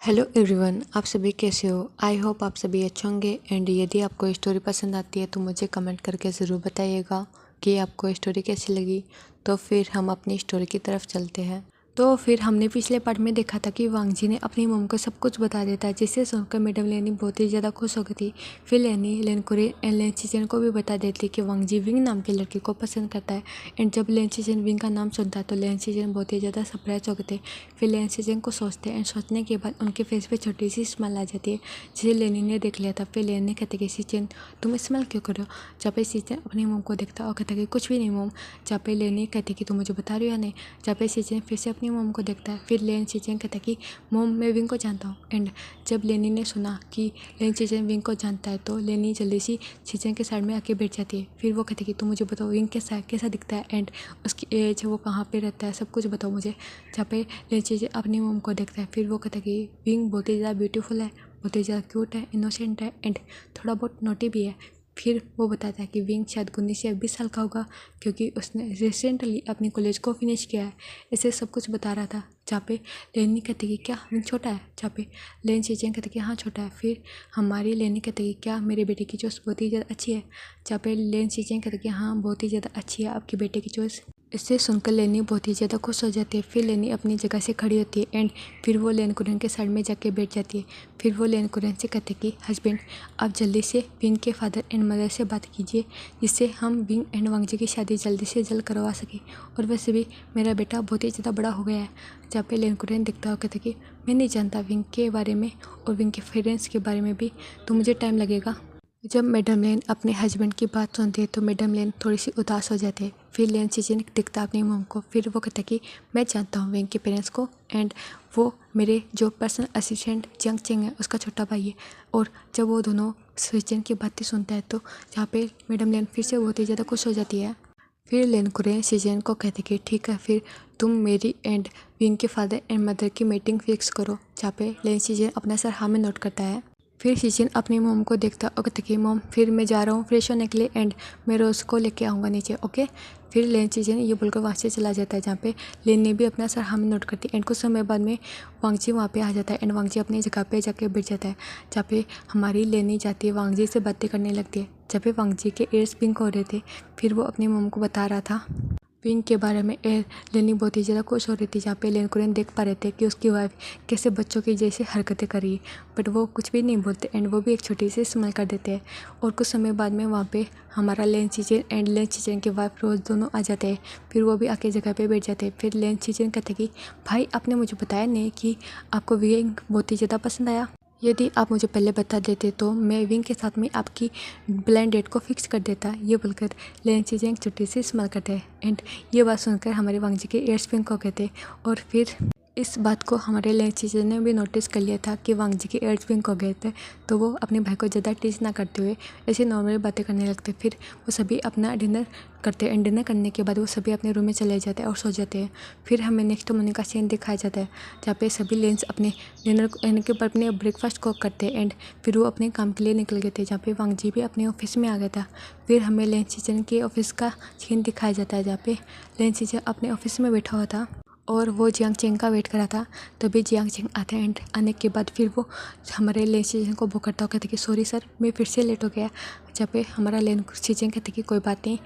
Hello everyone, आप सभी कैसे हो। आई होप आप सभी अच्छे होंगे। एंड यदि आपको स्टोरी पसंद आती है तो मुझे कमेंट करके ज़रूर बताइएगा कि आपको स्टोरी कैसी लगी। तो फिर हम अपनी स्टोरी की तरफ चलते हैं। तो फिर हमने पिछले पार्ट में देखा था कि वांग जी ने अपनी मम को सब कुछ बता देता है, जिससे सुनकर मैडम लेनी बहुत ही ज़्यादा खुश हो गई थी। फिर लेनी लेन कुरेन एंड लेन चीचन को भी बता देती कि वांग जी विंग नाम के लड़के को पसंद करता है। एंड जब लेन चीचन विंग का नाम सुनता है तो लेन चीचन बहुत ही ज़्यादा सरप्राइज हो गए थे। फिर लेन चीचन को सोचते हैं एंड सोचने के बाद उनके फेस पे छोटी सी स्माइल आ जाती है, जिसे लेनी ने देख लिया था। फिर लेन ने कहते कि सीचन तुम स्माइल क्यों कर रहे हो। जहाँ पे सीचन अपनी मोम को देखता और कहता कि कुछ भी नहीं मोम। जहाँ पे लेनी कहती कि तुम मुझे बता रही हो या नहीं। जहाँ पे सीचन फिर से अपनी मोम को देखता है। फिर लेन चीचन कहता कि मोम मैं विंग को जानता हूँ। एंड जब लेनी ने सुना कि लेन चीचन विंग को जानता है तो लेनी जल्दी सी चीचन के साइड में आके बैठ जाती है। फिर वो कहती कि तुम मुझे बताओ विंग कैसा दिखता है एंड उसकी एज वो कहाँ पे रहता है, सब कुछ बताओ मुझे। जहाँ पे लेन चीचन अपनी मोम को देखता है। फिर वो कहता है कि विंग बहुत ही ज़्यादा ब्यूटीफुल है, बहुत ही ज़्यादा क्यूट है, इनोसेंट है एंड थोड़ा बहुत नोटी भी है। फिर वो बताता है कि विंग शायद 19 या 20 साल का होगा, क्योंकि उसने रिसेंटली अपनी कॉलेज को फिनिश किया है। इसे सब कुछ बता रहा था। जहाँ पे लेनी कहती कि क्या विंग छोटा है। जहाँ पे लेन चीचें कहते कि हाँ छोटा है। फिर हमारी लेनी कहती कि क्या मेरे बेटे की चॉइस बहुत ही ज़्यादा अच्छी है। जहाँ पे लेन चीचें कहते कि हाँ बहुत ही ज़्यादा अच्छी है आपके बेटे की चॉइस। इससे सुनकर लेनी बहुत ही ज़्यादा खुश हो जाती है। फिर लेनी अपनी जगह से खड़ी होती है एंड फिर वो लेन कुरन के साइड में जाके बैठ जाती है। फिर वो लेन कुरन से कहते कि हस्बैंड आप जल्दी से विंग के फादर एंड मदर से बात कीजिए, जिससे हम विंग एंड वांग जी की शादी जल्दी से जल्द करवा सकें। और वैसे भी मेरा बेटा बहुत ही ज़्यादा बड़ा हो गया है। जहाँ पे लेन कुरन दिखता हो कहते कि मैं नहीं जानता विंग के बारे में और विंग के पेरेंट्स के बारे में भी, तो मुझे टाइम लगेगा। जब मैडम लेन अपने हस्बैंड की बात सुनती है तो मैडम लेन थोड़ी सी उदास हो जाती है। फिर लेन चीचन दिखता अपनी मम को। फिर वो कहता कि मैं जानता हूँ विंग के पेरेंट्स को एंड वो मेरे जो पर्सनल असिस्टेंट जंग चेंग है उसका छोटा भाई है। और जब वो दोनों चीचन की बातें सुनता है तो जहाँ पे मैडम लेन फिर से बहुत ही ज़्यादा खुश हो जाती है। फिर लेन कुरेन चीचन को कहते कि ठीक है फिर तुम मेरी एंड विंग के फादर एंड मदर की मीटिंग फिक्स करो। जहाँ पे लेन चीचन अपना सर हाँ में नोट करता है। फिर सीजन अपनी मोम को देखता और कहता कि मोम फिर मैं जा रहा हूँ फ्रेश होने के लिए एंड मैं रोज़ को लेके आऊँगा नीचे, ओके। फिर लेन सीजन ये बोलकर वहाँ से चला जाता है। जहाँ पे लेन ने भी अपना सर हम नोट करती है एंड कुछ समय बाद में वांग जी वहाँ पे आ जाता है एंड वांग जी अपनी जगह पे जाके बैठ जाता है। जहाँ पे हमारी लेनी जाती है वांग जी से बातें करने लगती है। जब पे वांग जी के एयर्स पिंक हो रहे थे फिर वो अपनी मोम को बता रहा था पिंक के बारे में। लेनी बहुत ही ज़्यादा खुश हो रही थी। जहाँ पे लेन कुरेन देख पा रहे थे कि उसकी वाइफ कैसे बच्चों की जैसे हरकतें कर रही है, बट वो कुछ भी नहीं बोलते एंड वो भी एक छोटी सी स्माइल कर देते हैं। और कुछ समय बाद में वहाँ पे हमारा लेन चीचन एंड लेन चीचन के वाइफ रोज़ दोनों आ जाते हैं। फिर वो भी आके जगह पे बैठ जाते हैं। फिर लेन चीचन कहते कि भाई आपने मुझे बताया नहीं कि आपको विंग बहुत ही ज़्यादा पसंद आया। यदि आप मुझे पहले बता देते तो मैं विंग के साथ में आपकी ब्लाइंड डेट को फिक्स कर देता। ये बोलकर लेन चीजें एक छोटी सी स्माइल करते हैं एंड ये बात सुनकर हमारे वांग जी के एयर्स पिंक हो गए थे। और फिर इस बात को हमारे लेन चीचन ने भी नोटिस कर लिया था कि वांग जी के एयर्स पिंक हो गए थे, तो वो अपने भाई को ज़्यादा टीज ना करते हुए ऐसे नॉर्मल बातें करने लगते। फिर वो सभी अपना डिनर करते हैं एंड डिनर करने के बाद वो सभी अपने रूम में चले जाते हैं और सो जाते हैं। फिर हमें नेक्स्ट मॉर्निंग का सीन दिखाया जाता है, जहाँ पे सभी लेंस अपने डिनर यानी कि अपने ब्रेकफास्ट को करते हैं एंड फिर वो अपने काम के लिए निकल गए थे। जहाँ पे वांग जी भी अपने ऑफिस में आ गया था। फिर हमें लेन चीचन के ऑफिस का सीन दिखाया जाता है, जहाँ पे लेन चीचन अपने ऑफिस में बैठा हुआ था और वो जियांग चेंग का वेट करा था। तभी जियांग चेंग आते हैं एंड आने के बाद फिर वो हमारे लेन चीचन को वो करता हो कहते कि सॉरी सर मैं फिर से लेट हो गया। जहाँ पे हमारा लेन चीचन कहते कि कोई बात नहीं,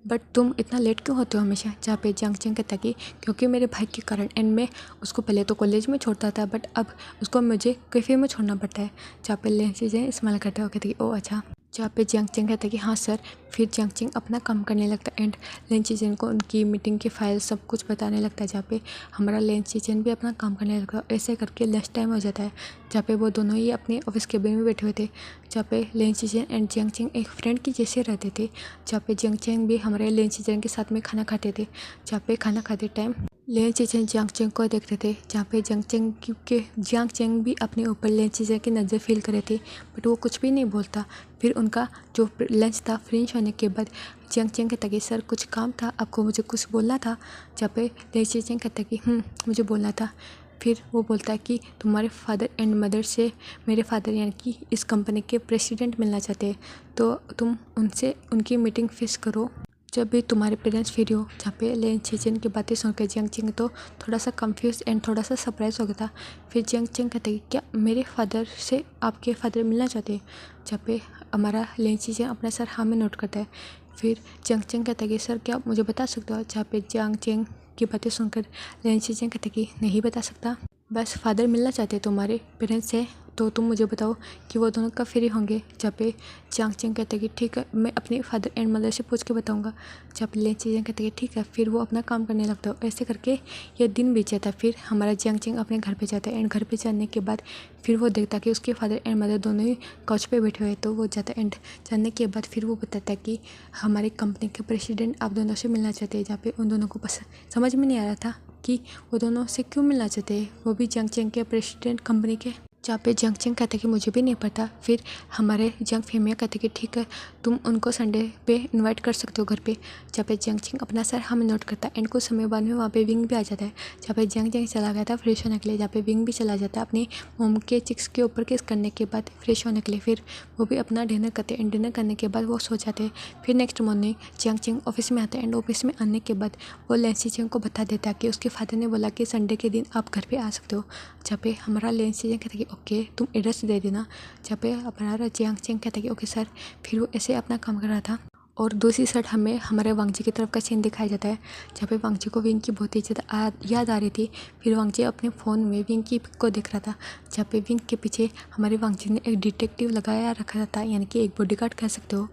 बट तुम इतना लेट क्यों होते हो हमेशा। जहाँ पे जियांग चेंग कहता कि क्योंकि मेरे भाई के कारण एंड मैं उसको पहले तो कॉलेज में छोड़ता था बट अब उसको मुझे कैफे में छोड़ना पड़ता है। जहाँ पे लेन चीजें इस्तेमाल करता हो कहते कि ओ अच्छा। जहाँ पे जियांग चेंग कहता है कि हाँ सर। फिर जियांग चेंग अपना काम करने लगता है एंड लेन चीचन को उनकी मीटिंग की फाइल सब कुछ बताने लगता है। जहाँ पे हमारा लेन चीचन भी अपना काम करने लगता है। ऐसे करके लंच टाइम हो जाता है, जहाँ पे वो दोनों ही अपने ऑफिस केबिन में बैठे हुए थे। जहाँ पे लेन चीचन एंड जियांग चेंग एक फ्रेंड की जैसे रहते थे। जहाँ पे जियांग चेंग भी हमारे लेन चीचन के साथ में खाना खाते थे। जहाँ पे खाना खाते टाइम लेन चीचन जियांग चेंग को देखते थे। जहाँ पे जियांग चेंग भी अपने ऊपर लेन चीचन की नज़र फील करे थे, बट वो कुछ भी नहीं बोलता। फिर उनका जो लंच था फिनिश होने के बाद जियांग चेंग कहता कि सर कुछ काम था, आपको मुझे कुछ बोलना था। जहाँ पे लेन चीचन कहता कि मुझे बोलना था। फिर वो बोलता है कि तुम्हारे फादर एंड मदर से मेरे फादर यानी कि इस कंपनी के प्रेसिडेंट मिलना चाहते हैं, तो तुम उनसे उनकी मीटिंग फिक्स करो। जब भी तुम्हारे पेरेंट्स फ्री हो। जहाँ पे लेन चीचन की बातें सुनकर जियांग चिंग तो थोड़ा सा कंफ्यूज एंड थोड़ा सा सरप्राइज हो गया था। फिर जियांग चिंग कहते कि क्या मेरे फादर से आपके फादर मिलना चाहते हैं। जहाँ पे हमारा लेन चीचन अपना सर हाँ में नोट करता है। फिर जियांग चिंग कहता है कि सर क्या आप मुझे बता सकते हो। जहाँ पे जियांग चिंग की बातें सुनकर लेन चीचन कहते कि नहीं बता सकता, बस फादर मिलना चाहते हैं तुम्हारे पेरेंट्स से, तो तुम मुझे बताओ कि वो दोनों कब फ्री होंगे। जहाँ पे जियांग चिंग कहते हैं कि ठीक है, मैं अपने फादर एंड मदर से पूछ के बताऊंगा। जहाँ पे लेन चीजें कहते हैं कि ठीक है। फिर वो अपना काम करने लगता है। ऐसे करके ये दिन बीत जाता है। फिर हमारा जियांग चिंग अपने घर पे जाता है एंड घर पे जाने के बाद फिर वो देखता है कि उसके फादर एंड मदर दोनों ही काउच पे बैठे हुए हैं। तो वो जाता है एंड जाने के बाद फिर वो बताता है कि हमारी कंपनी के प्रेसिडेंट आप दोनों से मिलना चाहते हैं। जहाँ पे उन दोनों को समझ में नहीं आ रहा था कि वो दोनों से क्यों मिलना चाहते हैं, वो भी जियांग चिंग के प्रेसिडेंट कंपनी के। जहाँ पे जियांग चिंग कहते कि मुझे भी नहीं पता। फिर हमारे जियांग फेमिया कहते कि ठीक है, तुम उनको संडे पे इनवाइट कर सकते हो घर पे। जहाँ पे जियांग चिंग अपना सर हमें नोट करता है एंड कुछ समय बाद में वहाँ पे विंग भी आ जाता है। जहाँ पे जियांग चिंग चला गया था फ्रेश होने के लिए। जहाँ पे विंग भी चला जाता है अपनी मोम के चिक्स के ऊपर किस करने के बाद फ्रेश होने के लिए। फिर वो भी अपना डिनर करते हैं एंड डिनर करने के बाद वो सो जाते हैं। फिर नेक्स्ट मॉर्निंग जियांग चिंग ऑफिस में आता है एंड ऑफिस में आने के बाद वो लेंसी चिंग को बता देता है कि उसके फादर ने बोला कि संडे के दिन आप घर पे आ सकते हो। जहाँ पे हमारा लेंसी चिंग कहता है कि ओके, तुम एड्रेस दे देना। जहाँ पे हमारा जियांग चिंग कहता है कि ओके सर। फिर वो ऐसे अपना काम कर रहा था और दूसरी साइड हमें हमारे वांगजी की तरफ का सीन दिखाया जाता है। जहाँ पे वांगजी को विंग की बहुत ही ज़्यादा याद आ रही थी। फिर वांगजी अपने फ़ोन में विंग की पिक को देख रहा था। जहाँ पे विंग के पीछे हमारे वांगजी ने एक डिटेक्टिव लगाया रखा था, यानी कि एक बॉडीगार्ड कह सकते हो,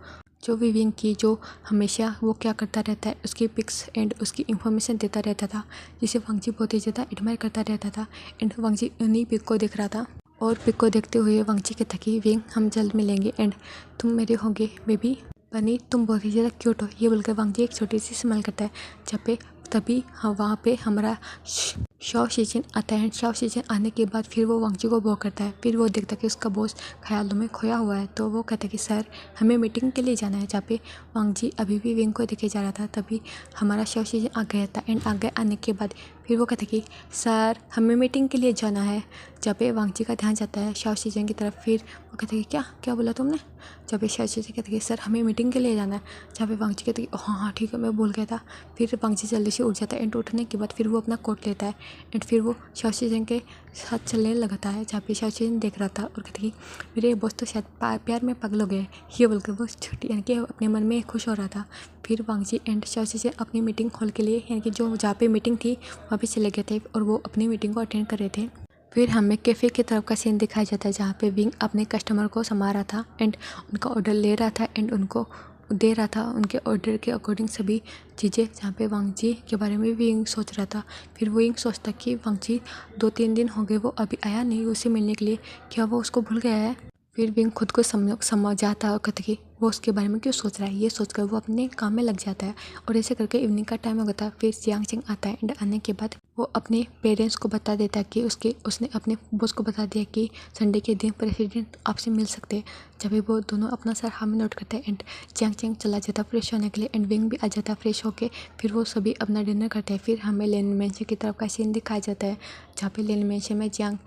जो भी विंग की जो हमेशा वो क्या करता रहता है उसकी पिक्स एंड उसकी इन्फॉर्मेशन देता रहता था, जिसे वांगजी बहुत ही ज़्यादा एडमायर करता रहता था। एंड वांगजी उन्हीं पिक को देख रहा था और पिक को देखते हुए वांगजी कहता कि विंग हम जल्द मिलेंगे एंड तुम मेरे होंगे बेबी बनी, तुम बहुत ही ज़्यादा क्यूट हो। ये बोलकर वांगजी एक छोटी सी स्माइल करता है। जब पे तभी वहाँ पे हमारा शाओ शिजिन आता है। शाओ शिजिन आने के बाद फिर वो वांगजी को बॉक करता है। फिर वो देखता है कि उसका बॉस ख्यालों में खोया हुआ है। तो वो कहता है कि सर हमें मीटिंग के लिए जाना है। जहाँ पे वांगजी अभी भी विंग को देखे जा रहा था, तभी हमारा शाओ शिजिन आ गया था एंड आगे आने के बाद फिर वो कहता है कि सर हमें मीटिंग के लिए जाना है। जहाँ पे वांगजी का ध्यान जाता है शाओ शिजिन की तरफ। फिर वो कहता है कि क्या क्या बोला तुमने। जहाँ पे शाओ शिजिन कहता है कि सर हमें मीटिंग के लिए जाना है। जहाँ पे वांगजी कहता है कि हाँ हाँ ठीक है, मैं भूल गया था। फिर वांगजी जल्दी से उठ जाता है एंड उठने के बाद फिर वो अपना कोट लेता है एंड फिर वो शाओ शिजिन के साथ चलने लगता है। जहाँ पे शाओ शिजिन देख रहा था और कहता कि मेरे बॉस तो शायद प्यार में पागल हो गए। ये बोलकर वो छोटी यानी कि अपने मन में खुश हो रहा था। फिर वांगजी एंड शाओ शिजिन अपनी मीटिंग हॉल के लिए, यानी कि जो जहाँ पे मीटिंग थी वहाँ पे चले गए थे और वो अपनी मीटिंग को अटेंड कर रहे थे। फिर हमें कैफ़े की तरफ का सीन दिखाया जाता है, जहाँ पे विंग अपने कस्टमर को संभाल रहा था एंड उनका ऑर्डर ले रहा था एंड उनको दे रहा था उनके ऑर्डर के अकॉर्डिंग सभी चीज़ें। जहाँ पे वांगजी के बारे में विंग सोच रहा था। फिर वो विंग सोचता कि वांगजी 2-3 दिन हो गए वो अभी आया नहीं उससे मिलने के लिए, क्या वो उसको भूल गया है। फिर विंग खुद को समझाता और कहता कि वो उसके बारे में क्यों सोच रहा है। ये सोचकर वो अपने काम में लग जाता है और ऐसे करके इवनिंग का टाइम हो गया था। फिर जियांग चिंग आता है एंड आने के बाद वो अपने पेरेंट्स को बता देता है कि उसने अपने बॉस को बता दिया कि संडे के दिन प्रेसिडेंट आपसे मिल सकते हैं। जब भी वो दोनों अपना सर हाँ में नोट करते हैं एंड जियांग चिंग चला जाता फ्रेश होने के लिए एंड विंग भी आ जाता फ्रेश होके। फिर वो सभी अपना डिनर करते हैं। फिर हमें लेन मेंशन की तरफ का सीन दिखाया जाता है, जहाँ पे लेन मेंशन में जियांग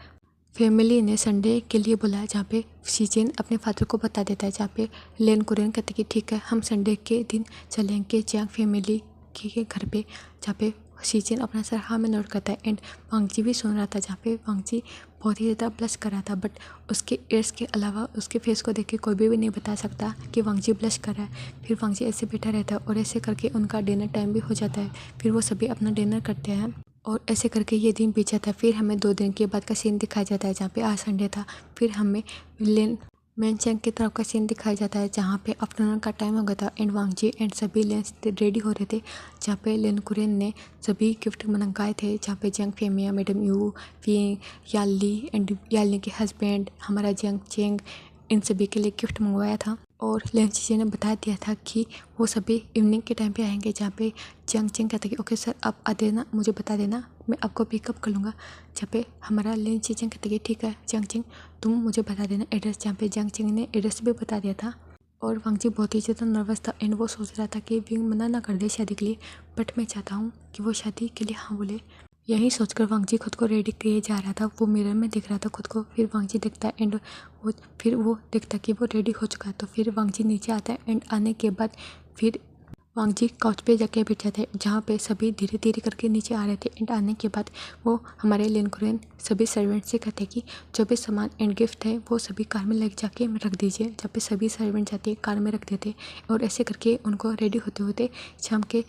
फैमिली ने संडे के लिए बुलाया। जहाँ पे शिजिन अपने फादर को बता देता है। जहाँ पे लेन कुरेन कहते कि ठीक है हम संडे के दिन चलेंगे जियांग फैमिली के घर पे। जहाँ पे शिजिन अपना सर हाँ में नोट करता है एंड वांगजी भी सुन रहा था। जहाँ पे वांगजी बहुत ही ज़्यादा ब्लश कर रहा था, बट उसके एयर्स के अलावा उसके फेस को देख के कोई भी नहीं बता सकता कि वांगजी ब्लश कर रहा है। फिर वांगजी ऐसे बैठा रहता है और ऐसे करके उनका डिनर टाइम भी हो जाता है। फिर वो सभी अपना डिनर करते हैं और ऐसे करके ये दिन बीत जाता है। फिर हमें 2 दिन के बाद का सीन दिखाया जाता है, जहाँ पे आज संडे था। फिर हमें लेन मेंशन की तरफ का सीन दिखाया जाता है, जहाँ पे आफ्टरनून का टाइम हो गया था एंड वांगजी एंड सभी लेंस रेडी हो रहे थे। जहाँ पे लेन कुरेन ने सभी गिफ्ट मंगाए थे, जहाँ पे जियांग फेमिया, madam Yu, Wing, Yali and Yali के हस्बैंड हमारा जियांग चिंग, इन सभी के लिए गिफ्ट मंगवाया था। और लेंसी जी ने बता दिया था कि वो सभी इवनिंग के टाइम पे आएंगे। जहाँ पे जियांग चिंग कहता कि ओके सर आप आ देना, मुझे बता देना, मैं आपको पिकअप कर लूँगा। जहाँ पे हमारा लेंसी चिंग कहता कि ठीक है जियांग चिंग तुम मुझे बता देना एड्रेस। जहाँ पे जियांग चिंग ने एड्रेस भी बता दिया था और वांगजी बहुत ही ज़्यादा नर्वस था एंड वो सोच रहा था कि विंग मना ना कर दे शादी के लिए, बट मैं चाहता हूँ कि वो शादी के लिए हाँ बोले। यही सोचकर वांगजी खुद को रेडी किए जा रहा था। वो मिरर में दिख रहा था खुद को। फिर वांगजी देखता है एंड फिर वो देखता कि वो रेडी हो चुका है। तो फिर वांगजी नीचे आता है एंड आने के बाद फिर वांग जी काउच पे जाके बैठ जाते हैं, जहाँ पे सभी धीरे धीरे करके नीचे आ रहे थे। एंड आने के बाद वो हमारे लेन कुरेन सभी सर्वेंट से कहते हैं कि जो भी सामान एंड गिफ्ट है वो सभी कार में ले जाके रख दीजिए। जब पे सभी सर्वेंट जाते कार में रख देते और ऐसे करके उनको रेडी होते होते शाम के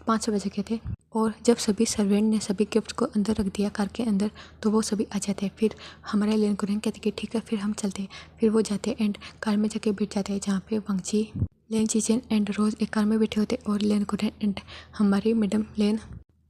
5 बजे के थे। और जब सभी सर्वेंट ने सभी गिफ्ट को अंदर रख दिया कार के अंदर, तो वो सभी आ जाते हैं। फिर हमारे लेन कुरेन कहते कि ठीक है फिर हम चलते हैं। फिर वो जाते एंड कार में जाके बैठ जाते हैं, जहाँ पे वांग जी, लेन चीचेन एंड रोज एक कार में बैठे होते और लेन कुरेन एंड हमारी मैडम लेन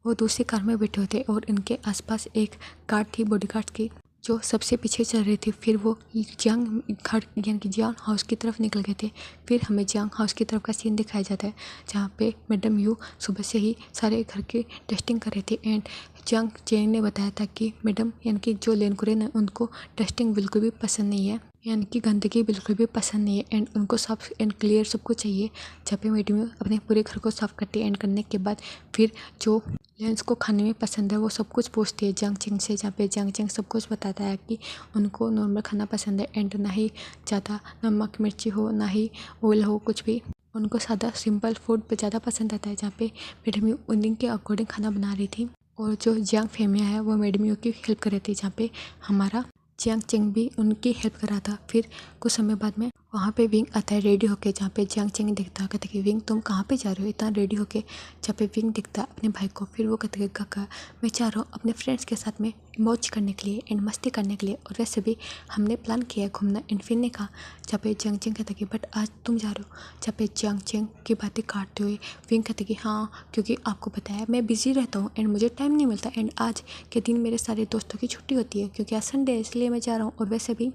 वो दूसरी कार में बैठे होते और इनके आसपास एक गार्ड थी, बॉडीगार्ड की, जो सबसे पीछे चल रही थी। फिर वो जियांग घर यानी कि जियांग हाउस की तरफ निकल गए थे। फिर हमें जियांग हाउस की तरफ का सीन दिखाया जाता है, जहाँ पे मैडम यू सुबह से ही सारे घर की डस्टिंग कर रहे थे। एंड जियांग चेंग ने बताया था कि मैडम यानी कि जो लेन कुरेन है उनको डस्टिंग बिल्कुल भी पसंद नहीं है, यानी कि गंदगी बिल्कुल भी पसंद नहीं है एंड उनको साफ एंड क्लियर सब कुछ चाहिए। जहाँ पे मैडम अपने पूरे घर को साफ करती है एंड करने के बाद फिर जो लेंस को खाने में पसंद है वो सब कुछ पूछती है जियांग चेंग से, जहाँ पे जियांग चेंग सब कुछ बताता है कि उनको नॉर्मल खाना पसंद है एंड ना ही ज़्यादा नमक मिर्ची हो, ना ही ऑयल हो, कुछ भी उनको सादा सिंपल फूड पे ज़्यादा पसंद आता है। जहाँ पे मैडम यू उन्हीं के अकॉर्डिंग खाना बना रही थी और जो जियांग फेमिया है वो मैडम यू की हेल्प कर रही थी, जहाँ पे हमारा जियांग चेंग भी उनकी हेल्प कर रहा था। फिर कुछ समय बाद में वहाँ पे विंग आता है रेडी होके, जहाँ पे जियांग चेंग दिखता है, कहते कि विंग तुम कहाँ पे जा रहे हो इतना रेडी होके। जहाँ पे विंग दिखता है अपने भाई को, फिर वो कहते हैं काका मैं चाह रहा हूँ अपने फ्रेंड्स के साथ में मौज करने के लिए एंड मस्ती करने के लिए, और वैसे भी हमने प्लान किया है घूमना एंड फिरने का। जहाँ पे जियांग चेंग कहते कि बट आज तुम जा रहे हो। जहाँ पे जियांग चेंग की बातें काटते हुए विंग कहते कि हाँ क्योंकि आपको पता है मैं बिजी रहता हूँ एंड मुझे टाइम नहीं मिलता एंड आज के दिन मेरे सारे दोस्तों की छुट्टी होती है क्योंकि आज संडे है, इसलिए मैं जा रहा हूँ। और वैसे भी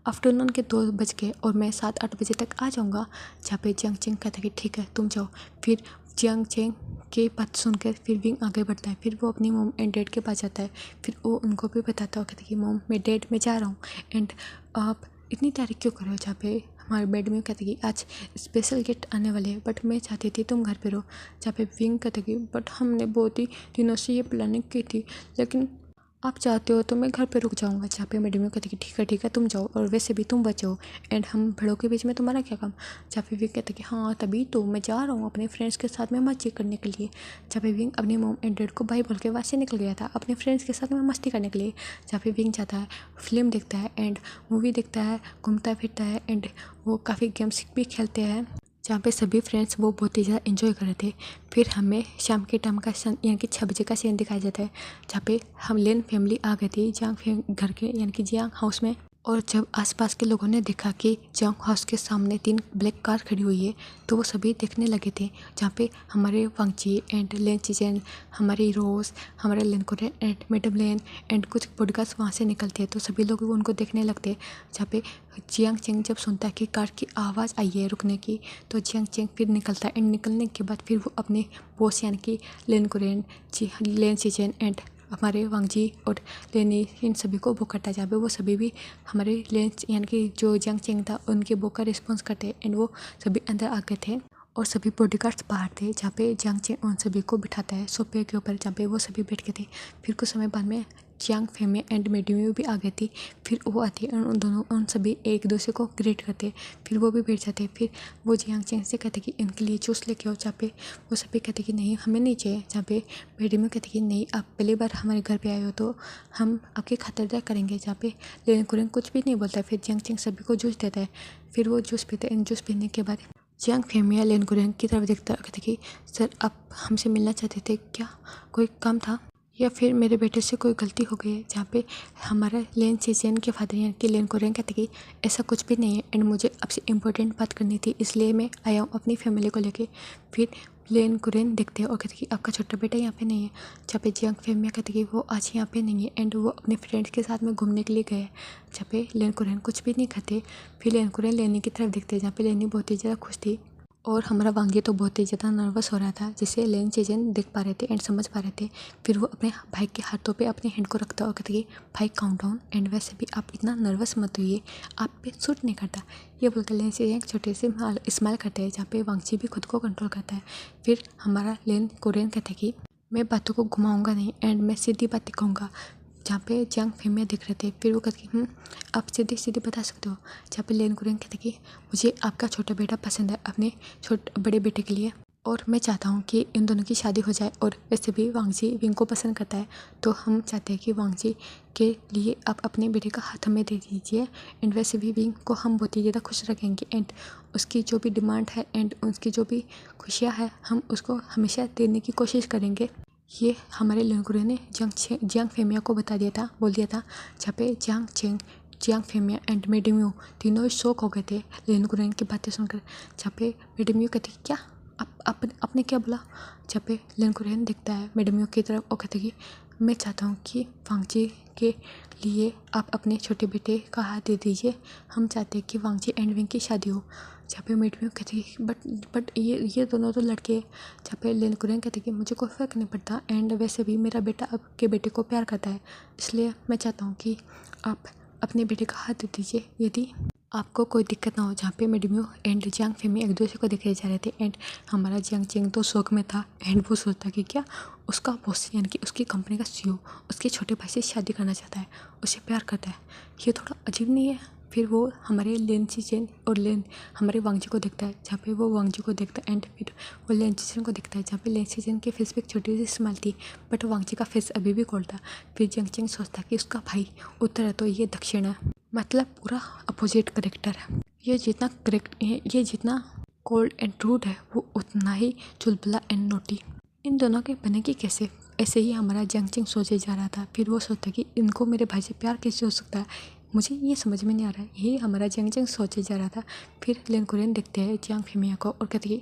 आफ्टरनून के 2 बज गए और मैं 7-8 बजे तक आ जाऊँगा। जहाँ पे जियांग चेंग कहता है कि ठीक है तुम जाओ। फिर जियांग चेंग की बात सुनकर फिर विंग आगे बढ़ता है। फिर वो अपनी मॉम एंड डैड के पास जाता है। फिर वो उनको भी बताता है, कहता है कि मॉम मैं डैड मैं जा रहा हूँ एंड आप इतनी तारीफ क्यों कर रहे हो। जहाँ पे हमारे बेड में कहते कि आज स्पेशल गेस्ट आने वाले हैं बट मैं चाहती थी तुम घर पे रहो। जहाँ पे विंग कहते कि बट हमने बहुत ही दिनों से ये प्लानिंग की थी, लेकिन आप चाहते हो तो मैं घर पे रुक जाऊंगा। जहाँ पे मैडम कहती कि ठीक है तुम जाओ और वैसे भी तुम बचो एंड हम बड़ों के बीच में तुम्हारा क्या काम। जहाँ पे विंग कहते कि हाँ तभी तो मैं जा रहा हूँ अपने फ्रेंड्स के साथ में मस्ती करने के लिए। जहाँ पे विंग अपनी मॉम एंड डैड को बाय बोल के वहाँ से निकल गया था अपने फ्रेंड्स के साथ में मस्ती करने के लिए। जहाँ पे विंग जाता है, फिल्म देखता है एंड मूवी देखता है, घूमता फिरता है एंड वो काफ़ी गेम्स भी खेलते हैं, जहाँ पे सभी फ्रेंड्स वो बहुत ही ज़्यादा एंजॉय कर रहे थे। फिर हमें शाम के टाइम का सन यानी कि 6 बजे का सीन दिखाया जाता है, जहाँ पे हम लेन फैमिली आ गई थी जियांग घर के यानी कि जियांग हाउस में। और जब आसपास के लोगों ने देखा कि जियांग हाउस के सामने 3 ब्लैक कार खड़ी हुई है, तो वो सभी देखने लगे थे। जहाँ पे हमारे वांगची एंड लेन चीजेन, हमारी रोज़, हमारे लेन कुरेन एंड मैडम लेन एंड कुछ पॉडकास्ट वहाँ से निकलते हैं, तो सभी लोग उनको देखने लगते। जहाँ पे जियांग चेंग जब सुनता है कि कार की आवाज़ आई है रुकने की, तो जियांग चेंग फिर निकलता है एंड निकलने के बाद फिर वो अपने बॉस यानी कि लेन कुरेन लेन चीजेन एंड हमारे वांगजी और लेनी इन सभी को बुक करता है। जहाँ पे वो सभी भी हमारे लेंस यानी कि जो जियांग चेंग था उनके बुक का रिस्पॉन्स करते एंड वो सभी अंदर आ गए थे और सभी बॉडीगार्ड्स बाहर थे। जहाँ पे जियांग चेंग उन सभी को बिठाता है सोफे के ऊपर, जहाँ पे वो सभी बैठ गए थे। फिर कुछ समय बाद में जियांग फेमे एंड मेड्यू भी आ गई थी। फिर वो आती है उन दोनों उन सभी एक दूसरे को ग्रेट करते। फिर वो भी बैठ जाते। फिर वो जियांग चेंग से कहते कि इनके लिए जूस लेके आओ। जहाँ पे वो सभी कहते कि नहीं हमें नहीं चाहिए। जहाँ पे मेड्यू कहते कि नहीं आप पहली बार हमारे घर पे आए हो तो हम आपकी खातिरदारी करेंगे। जहाँ पे लेन कुरेन कुछ भी नहीं बोलता। फिर जियांग चेंग सभी को जूस देता है। फिर वो जूस पीते हैं। जूस पीने के बाद जियांग फेमिया लेन कुरेन की तरफ देखता कहते कि सर आप हमसे मिलना चाहते थे क्या, कोई काम था या फिर मेरे बेटे से कोई गलती हो गई है। जहाँ पे हमारा लेन चेचेन के फादर यानी कि लेन कुरेन कहते कि ऐसा कुछ भी नहीं है एंड मुझे आपसे इम्पोर्टेंट बात करनी थी, इसलिए मैं आया हूँ अपनी फैमिली को लेके। फिर लेन कुरेन देखते हैं और कहते कि आपका छोटा बेटा यहाँ पे नहीं है। जहाँ पे जियांग फेमिया कहते कि वो आज यहाँ पे नहीं है एंड वो अपने फ्रेंड्स के साथ में घूमने के लिए गए। जहाँ पे लेन कुरेन कुछ भी नहीं खाते। फिर लेन कुरेन लेनी की तरफ देखते हैं, जहाँ पे लेनी बहुत ही ज़्यादा खुश थी और हमारा वांगी तो बहुत ही ज़्यादा नर्वस हो रहा था, जिसे लेन चेजन देख पा रहे थे एंड समझ पा रहे थे। फिर वो अपने भाई के हाथों पे अपने हैंड को रखता और कहते कि भाई काउंट डाउन एंड वैसे भी आप इतना नर्वस मत होइए, आप पे सूट नहीं करता। ये बोलकर लेन चेजन छोटे से स्माइल करते हैं, जहाँ पे वांगची भी खुद को कंट्रोल करता है। फिर हमारा लेन कोरियन कहते कि मैं बातों को घुमाऊंगा नहीं एंड मैं सीधी बात कहूँगा। जहाँ पे जियांग फेमिया दिख रहे थे। फिर वो कहते कि आप सीधे सीधे बता सकते हो। जहाँ पे लेन कुरेन कहते कि मुझे आपका छोटा बेटा पसंद है अपने बड़े बेटे के लिए। और मैं चाहता हूँ कि इन दोनों की शादी हो जाए। और वैसे भी वांगजी विंग को पसंद करता है, तो हम चाहते हैं कि वांगजी के लिए आप अपने बेटे का हाथ हमें दे दीजिए। एंड वैसे भी विंग को हम बहुत ही ज़्यादा खुश रखेंगे एंड उसकी जो भी डिमांड है एंड उसकी जो भी खुशियाँ हैं हम उसको हमेशा देने की कोशिश करेंगे। ये हमारे लेनकुरे ने जियांग फेमिया को बता दिया था, बोल दिया था, जहाँ पे जियांग फेमिया एंड मेडम्यू तीनों शौक हो गए थे लेनकुरेन की बातें सुनकर। जहाँ पे मेडम्यू कहती क्या आपने क्या बोला। जहाँ पे लेनकुरेन देखता है मेडम्यू की तरफ और कहते कि मैं चाहता हूँ कि वांगजी के लिए आप अपने छोटे बेटे का हाथ दे दीजिए। हम चाहते हैं कि वांगजी एंड विंग की शादी हो। जहाँ पे मेडम्यू कहती है बट ये दोनों तो लड़के। जहाँ पे लेनकुरेन कहते कि मुझे कोई फ़र्क नहीं पड़ता एंड वैसे भी मेरा बेटा आपके बेटे को प्यार करता है, इसलिए मैं चाहता हूँ कि आप अपने बेटे का हाथ दे दीजिए यदि आपको कोई दिक्कत ना हो। जहाँ पे मेडम्यू एंड जियांग फेमिया एक दूसरे को देखे जा रहे थे एंड हमारा जियांग चेंग तो शौक में था एंड वो सोचता कि क्या उसका बॉस यानी कि उसकी कंपनी का सीईओ उसके छोटे भाई से शादी करना चाहता है, उसे प्यार करता है। ये थोड़ा अजीब नहीं है। फिर वो हमारे लेन चीचेन और हमारे वांगजी को देखता है। जहाँ पे वो वांगजी को देखता है एंड फिर वो लेन चीचेन को देखता है। जहाँ पे लेन चीचेन के फेस पे एक छोटी सी स्माइल थी बट वांगजी का फेस अभी भी कोल्ड था। फिर जियांग चेंग सोचता कि उसका भाई उत्तर है तो ये दक्षिण है, मतलब पूरा अपोजिट करेक्टर है। ये जितना कोल्ड एंड रूड है वो उतना ही चुलबुला एंड नोटी। इन दोनों के बनेगी कैसे, ऐसे ही हमारा जियांग चेंग सोचे जा रहा था। फिर वो सोचता कि इनको मेरे भाई से प्यार कैसे हो सकता है, मुझे ये समझ में नहीं आ रहा है। यही हमारा जियांग चेंग सोचे जा रहा था। फिर लेनकुरेन देखते हैं जियांग फेमिया को और कहते कि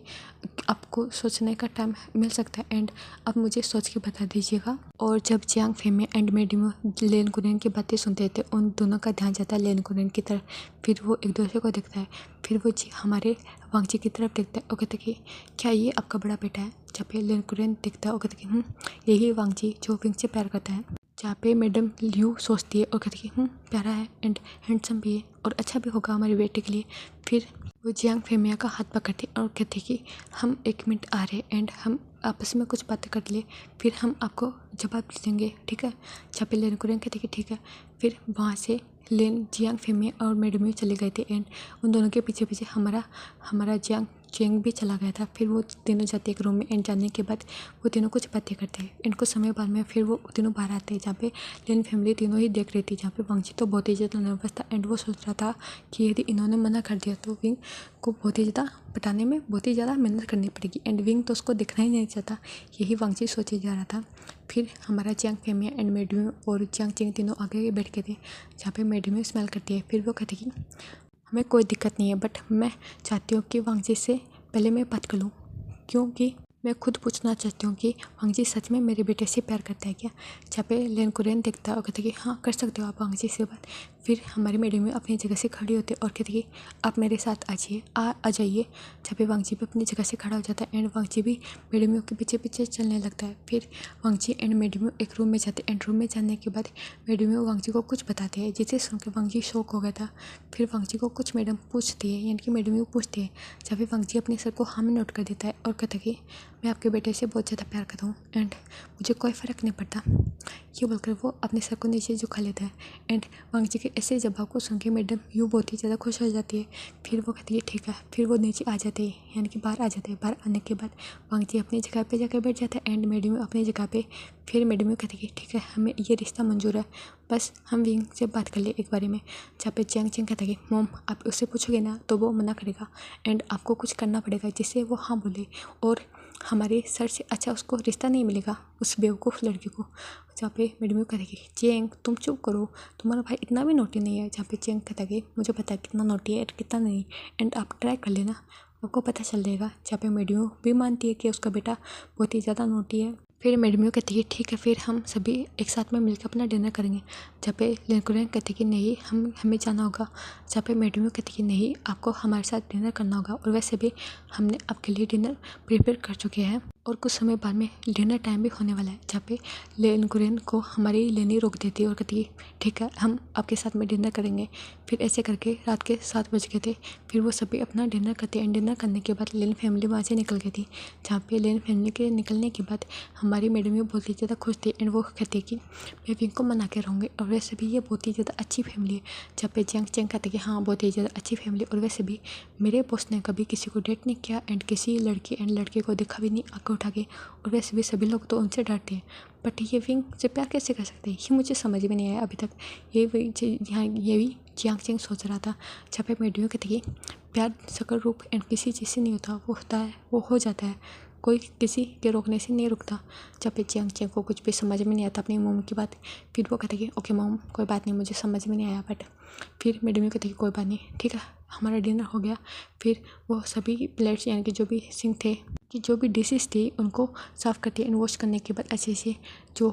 आपको सोचने का टाइम मिल सकता है एंड आप मुझे सोच के बता दीजिएगा। और जब जियांग फेमिया एंड मेडम्यू लेनकुरेन की बातें सुनते थे उन दोनों का ध्यान जाता है लेनकुरेन की तरफ। फिर वो एक दूसरे को देखता है। फिर वो हमारे वांगजी की तरफ देखता है और कहते कि क्या ये आपका बड़ा बेटा है। जहाँ पे लेनकुरेन देखता है और कहते कि यही वांगजी जो विंग से प्यार करता है। जहाँ पे मैडम लियू सोचती है और कहती कि प्यारा है एंड हैंडसम भी है और अच्छा भी होगा हमारे बेटे के लिए। फिर वो जियांग फेमिया का हाथ पकड़ती और कहती कि हम 1 मिनट आ रहे एंड हम आपस में कुछ बातें कर लिए, फिर हम आपको जवाब देंगे, ठीक है। जहाँ पे लेनकुरेन कहते कि ठीक है। फिर वहाँ से जियांग फेमिया और मेडम्यू चले गए थे एंड उन दोनों के पीछे पीछे हमारा जियांग चेंग भी चला गया था। फिर वो तीनों जाते एक रूम में एंड जाने के बाद वो तीनों कुछ बातें करते हैं। इनको समय बाद में फिर वो तीनों बाहर आते हैं जहाँ पे लेन फैमिली तीनों ही देख रही थी। जहाँ पे वांगजी तो बहुत ही ज़्यादा नर्वस था एंड वो सोच रहा था कि यदि इन्होंने मना कर दिया तो विंग को बहुत ही ज़्यादा पटाने में बहुत ही ज़्यादा मेहनत करनी पड़ेगी एंड विंग तो उसको देखना ही नहीं चाहता। यही वांगजी सोचे जा रहा था। फिर हमारा जियांग फेमिया एंड मेडम्यू और जियांग चेंग तीनों आगे बैठ के थे। जहाँ पे मेडम्यू स्मेल करती है। फिर वो कहती कि हमें कोई दिक्कत नहीं है बट मैं चाहती हूँ कि वांगजी से पहले मैं बात कर लूँ, क्योंकि मैं खुद पूछना चाहती हूँ कि वांगजी सच में मेरे बेटे से प्यार करता है क्या। जहाँ पे लेनकुरेन देखता है और कहता है कि हाँ कर सकते हो आप वांगजी से बात। फिर हमारे मैडम में अपनी जगह से खड़ी होते और कहते कि आप मेरे साथ आ जाइए। जहाँ पे वांगजी भी अपनी जगह से खड़ा हो जाता है एंड वांगजी भी मैडम के पीछे पीछे चलने लगता है। फिर वांगजी एंड मैडम एक रूम में जाते एंड रूम में जाने के बाद मैडम वांगजी को कुछ बताते हैं जिसे सुनकर वांगजी शौक हो गया था। फिर वांगजी को कुछ मैडम पूछती है यानी कि मैडम पूछती है। जहाँ पे वांगजी अपने सर को हाँ में नोट कर देता है और कहता है कि मैं आपके बेटे से बहुत ज़्यादा प्यार करता हूँ एंड मुझे कोई फ़र्क नहीं पड़ता। ये बोलकर वो अपने सर को नीचे झुका लेता है एंड वांगजी के ऐसे जवाब को सुन के मैडम यूँ बहुत ही ज़्यादा खुश हो जाती है। फिर वो कहती है ठीक है। फिर वो नीचे आ जाते हैं यानी कि बाहर आ जाते हैं। बाहर आने के बाद वांगजी अपनी जगह पे जाकर बैठ जाता है एंड मैडम अपनी जगह पे। फिर मैडम कहती है ठीक है हमें ये रिश्ता मंजूर है, बस हम विंग से बात कर ले एक बारे में। जहाँ पे जियांग चेंग कहता है कि मॉम आप उससे पूछोगे ना तो वो मना करेगा एंड आपको कुछ करना पड़ेगा जिससे वो हाँ बोले और हमारे सर से अच्छा उसको रिश्ता नहीं मिलेगा उस बेवकूफ़ लड़की को। जहाँ पे मैडम कहेगी चेंग तुम चुप करो, तुम्हारा भाई इतना भी नोटी नहीं है। जहाँ पे चेंग कहता है मुझे पता है कितना नोटी है कितना नहीं एंड आप ट्राई कर लेना आपको पता चल जाएगा। जहाँ पे मैडम भी मानती है कि उसका बेटा बहुत ही ज़्यादा नोटी है। फिर मैडम कहती है ठीक है फिर हम सभी एक साथ में मिलकर अपना डिनर करेंगे। जहाँ पे लेनकुरेन कहती कि नहीं हमें जाना होगा। जहाँ पे मैडम कहती कि नहीं आपको हमारे साथ डिनर करना होगा और वैसे भी हमने आपके लिए डिनर प्रिपेयर कर चुके हैं। और कुछ समय बाद में डिनर टाइम भी होने वाला है, जहाँ पे लेन कुरेन को हमारी लेनी रोक देती है और कहती है ठीक है हम आपके साथ में डिनर करेंगे। फिर ऐसे करके रात के 7 बज गए थे। फिर वो सभी अपना डिनर करते हैं। डिनर करने के बाद लेन फैमिली वहाँ से निकल गई थी। जहाँ पे लेन फैमिली के निकलने के बाद हमारी मैडम ये बहुत ही ज़्यादा खुश थी एंड वो कहती है कि मैं विंग को मना के रहूँगी। और वैसे भी ये बहुत ही ज़्यादा अच्छी फैमिली है। जहाँ पे जियांग चैंग कहते कि हाँ बहुत ही ज़्यादा अच्छी फैमिली, और वैसे भी मेरे बॉस ने कभी किसी को डेट नहीं किया एंड किसी लड़की एंड लड़के को देखा भी नहीं आंखें उठा के। और वैसे भी सभी लोग तो उनसे डरते हैं, बट ये विंग से प्यार कैसे कर सकते हैं ये मुझे समझ में नहीं आया अभी तक। ये भी जियांग चैंग सोच रहा था। जहाँ पे मेडियो कहती कि प्यार शक्ल रूप एंड किसी चीज़ से नहीं होता, वो होता है वो हो जाता है, कोई किसी के रोकने से नहीं रुकता। जब पे जियांग चैंग को कुछ भी समझ में नहीं आता अपनी मॉम की बात, फिर वो कहते कि ओके मॉम कोई बात नहीं मुझे समझ में नहीं आया, बट फिर मैडम कहते कि कोई बात नहीं ठीक है हमारा डिनर हो गया। फिर वो सभी प्लेट्स यानी कि जो भी सिंक थे कि जो भी डिशेस थी उनको साफ़ करती है एंड वॉश करने के बाद अच्छे से जो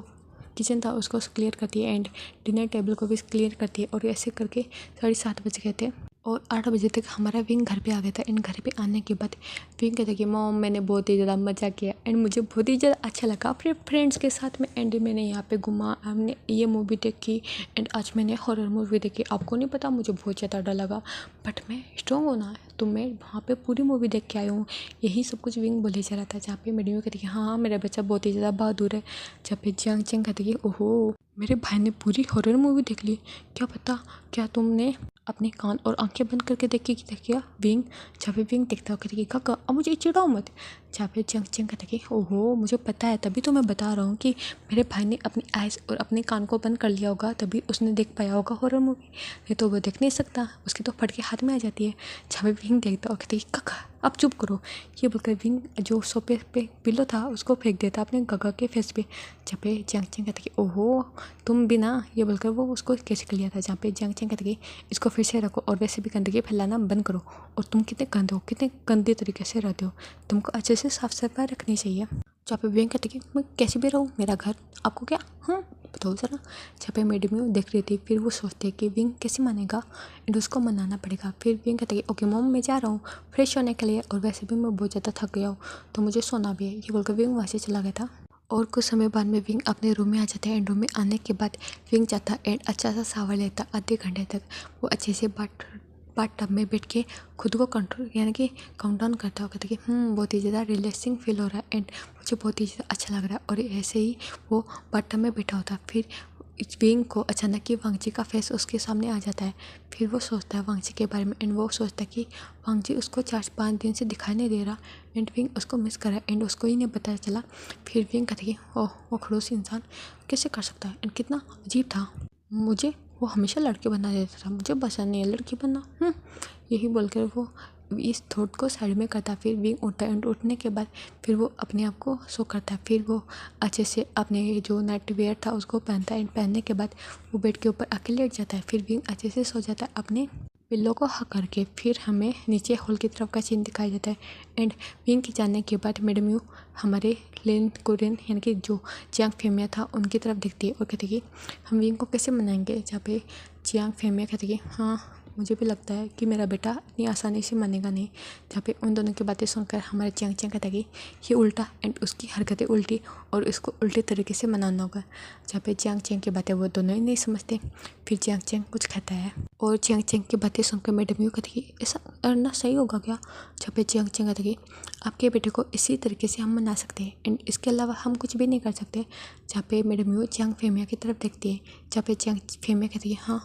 किचन था उसको क्लियर करती है एंड डिनर टेबल को भी क्लियर करती है। और ऐसे करके 7:30 बज गए थे और 8 बजे तक हमारा विंग घर पे आ गया था। एंड घर पे आने के बाद विंग कहता कि मॉम मैंने बहुत ही ज़्यादा मज़ा किया एंड मुझे बहुत ही ज़्यादा अच्छा लगा अपने फ्रेंड्स के साथ में। एंड मैंने यहाँ पे घूमा, हमने ये मूवी देखी एंड आज मैंने हॉरर मूवी देखी। आपको नहीं पता मुझे बहुत ज़्यादा डर लगा, बट मैं स्ट्रॉन्ग होना है तो मैं वहाँ पे पूरी मूवी देख के आई हूँ। यही सब कुछ विंग बोले जा रहा था। जहाँ पे मेरी कहती कि हाँ मेरा बच्चा बहुत ही ज़्यादा बहादुर है। जहाँ पे जियांग चैंग कहती कि ओहो मेरे भाई ने पूरी हॉरर मूवी देख ली, क्या पता क्या तुमने अपने कान और आंखें बंद करके देखिए विंग। जहाँ पे विंग देखता हो कहते कि काका अब मुझे चिढ़ाओ मत। जहाँ पे जियांग चैंग कहते कि ओहो मुझे पता है तभी तो मैं बता रहा हूँ कि मेरे भाई ने अपनी आइज़ और अपने कान को बंद कर लिया होगा तभी उसने देख पाया होगा हॉरर मूवी, नहीं तो वो देख नहीं सकता, उसकी तो फट के हाथ में आ जाती है। जहाँ पे विंग देखता हो कहते कि काका अब चुप करो, ये बोलकर विंग जो सोफे पे पिलो था उसको फेंक देता अपने काका के फेस पे। जहाँ पे जियांग चैंग कहते कि ओहो तुम भी ना, ये बोलकर वो उसको कैसे कर लिया था। जहाँ पे जियांग चैंग कहते कि इसको फिर से रखो और वैसे भी गंदगी फैलाना बंद करो, और तुम कितने गंदे हो, कितने गंदे तरीके से रहते हो, तुमको अच्छे से साफ सफाई रखनी चाहिए। जहाँ पे विंग कहते कि मैं कैसे भी रहूँ मेरा घर आपको क्या बताओ ज़रा। जहाँ पे मैडम देख रही थी फिर वो सोचते कि विंग कैसे मानेगा एंड उसको मनाना पड़ेगा। फिर विंग कहते कि ओके मॉम मैं जा रहा हूँ फ्रेश होने के लिए, और वैसे भी मैं बहुत ज़्यादा थक गया हूँ तो मुझे सोना भी है। ये बोलकर विंग वहाँ से चला गया था। और कुछ समय बाद में विंग अपने रूम में आ जाता है एंड रूम में आने के बाद विंग जाता एंड अच्छा सा शावर लेता। आधे घंटे तक वो अच्छे से बाथ टब में बैठ के खुद को कंट्रोल यानी कि काउंट डाउन करता हो, कहता कि बहुत ही ज़्यादा रिलैक्सिंग फील हो रहा है एंड मुझे बहुत ही ज़्यादा अच्छा लग रहा है। और ऐसे ही वो बाथ टब में बैठा होता। फिर विंग को अचानक ही वांगजी का फेस उसके सामने आ जाता है। फिर वो सोचता है वांगजी के बारे में एंड वो सोचता है कि वांगजी उसको 4-5 दिन से दिखाई नहीं दे रहा एंड विंग उसको मिस कर रहा है एंड उसको ही नहीं पता चला। फिर विंग कहता कि ओह वो खड़ूस इंसान कैसे कर सकता है एंड कितना अजीब था, मुझे वो हमेशा लड़के बना देता था, मुझे पसंद नहीं है लड़की बनना। यही बोलकर वो इस थॉट को साइड में करता। फिर विंग उठता है एंड उठने के बाद फिर वो अपने आप को शो करता है। फिर वो अच्छे से अपने जो नाइट वेयर था उसको पहनता है एंड पहनने के बाद वो बेड के ऊपर आके लेट जाता है। फिर विंग अच्छे से सो जाता है अपने पिल्लो को हक करके। फिर हमें नीचे हॉल की तरफ का सीन दिखाया जाता है एंड विंग के जाने के बाद मैडम यू हमारे लेन कोरियन यानी कि जो जियांग फेमिया था उनकी तरफ देखती है और कहती कि हम विंग को कैसे मनाएंगे। जहाँ पे जियांग फेमिया कहती कि हाँ मुझे भी लगता है कि मेरा बेटा इतनी आसानी से मानेगा नहीं। जहाँ पे उन दोनों की बातें सुनकर हमारे जियांग चैंग कहता है कि ये उल्टा एंड उसकी हरकतें उल्टी और इसको उल्टे तरीके से मनाना होगा। जहाँ पे जियांग चैंग की बातें वो दोनों ही नहीं समझते। फिर जियांग चैंग कुछ कहता है और जियांग चैंग की बातें सुनकर मैडम यू कहती कि ऐसा करना सही होगा क्या। जहाँ पे जियांग चैंग कहता कि आपके बेटे को इसी तरीके से हम मना सकते हैं एंड इसके अलावा हम कुछ भी नहीं कर सकते। जहाँ पे मैडम यू जियांग फेमिया की तरफ देखती है। जहाँ पे जियांग फेमिया कहती है हाँ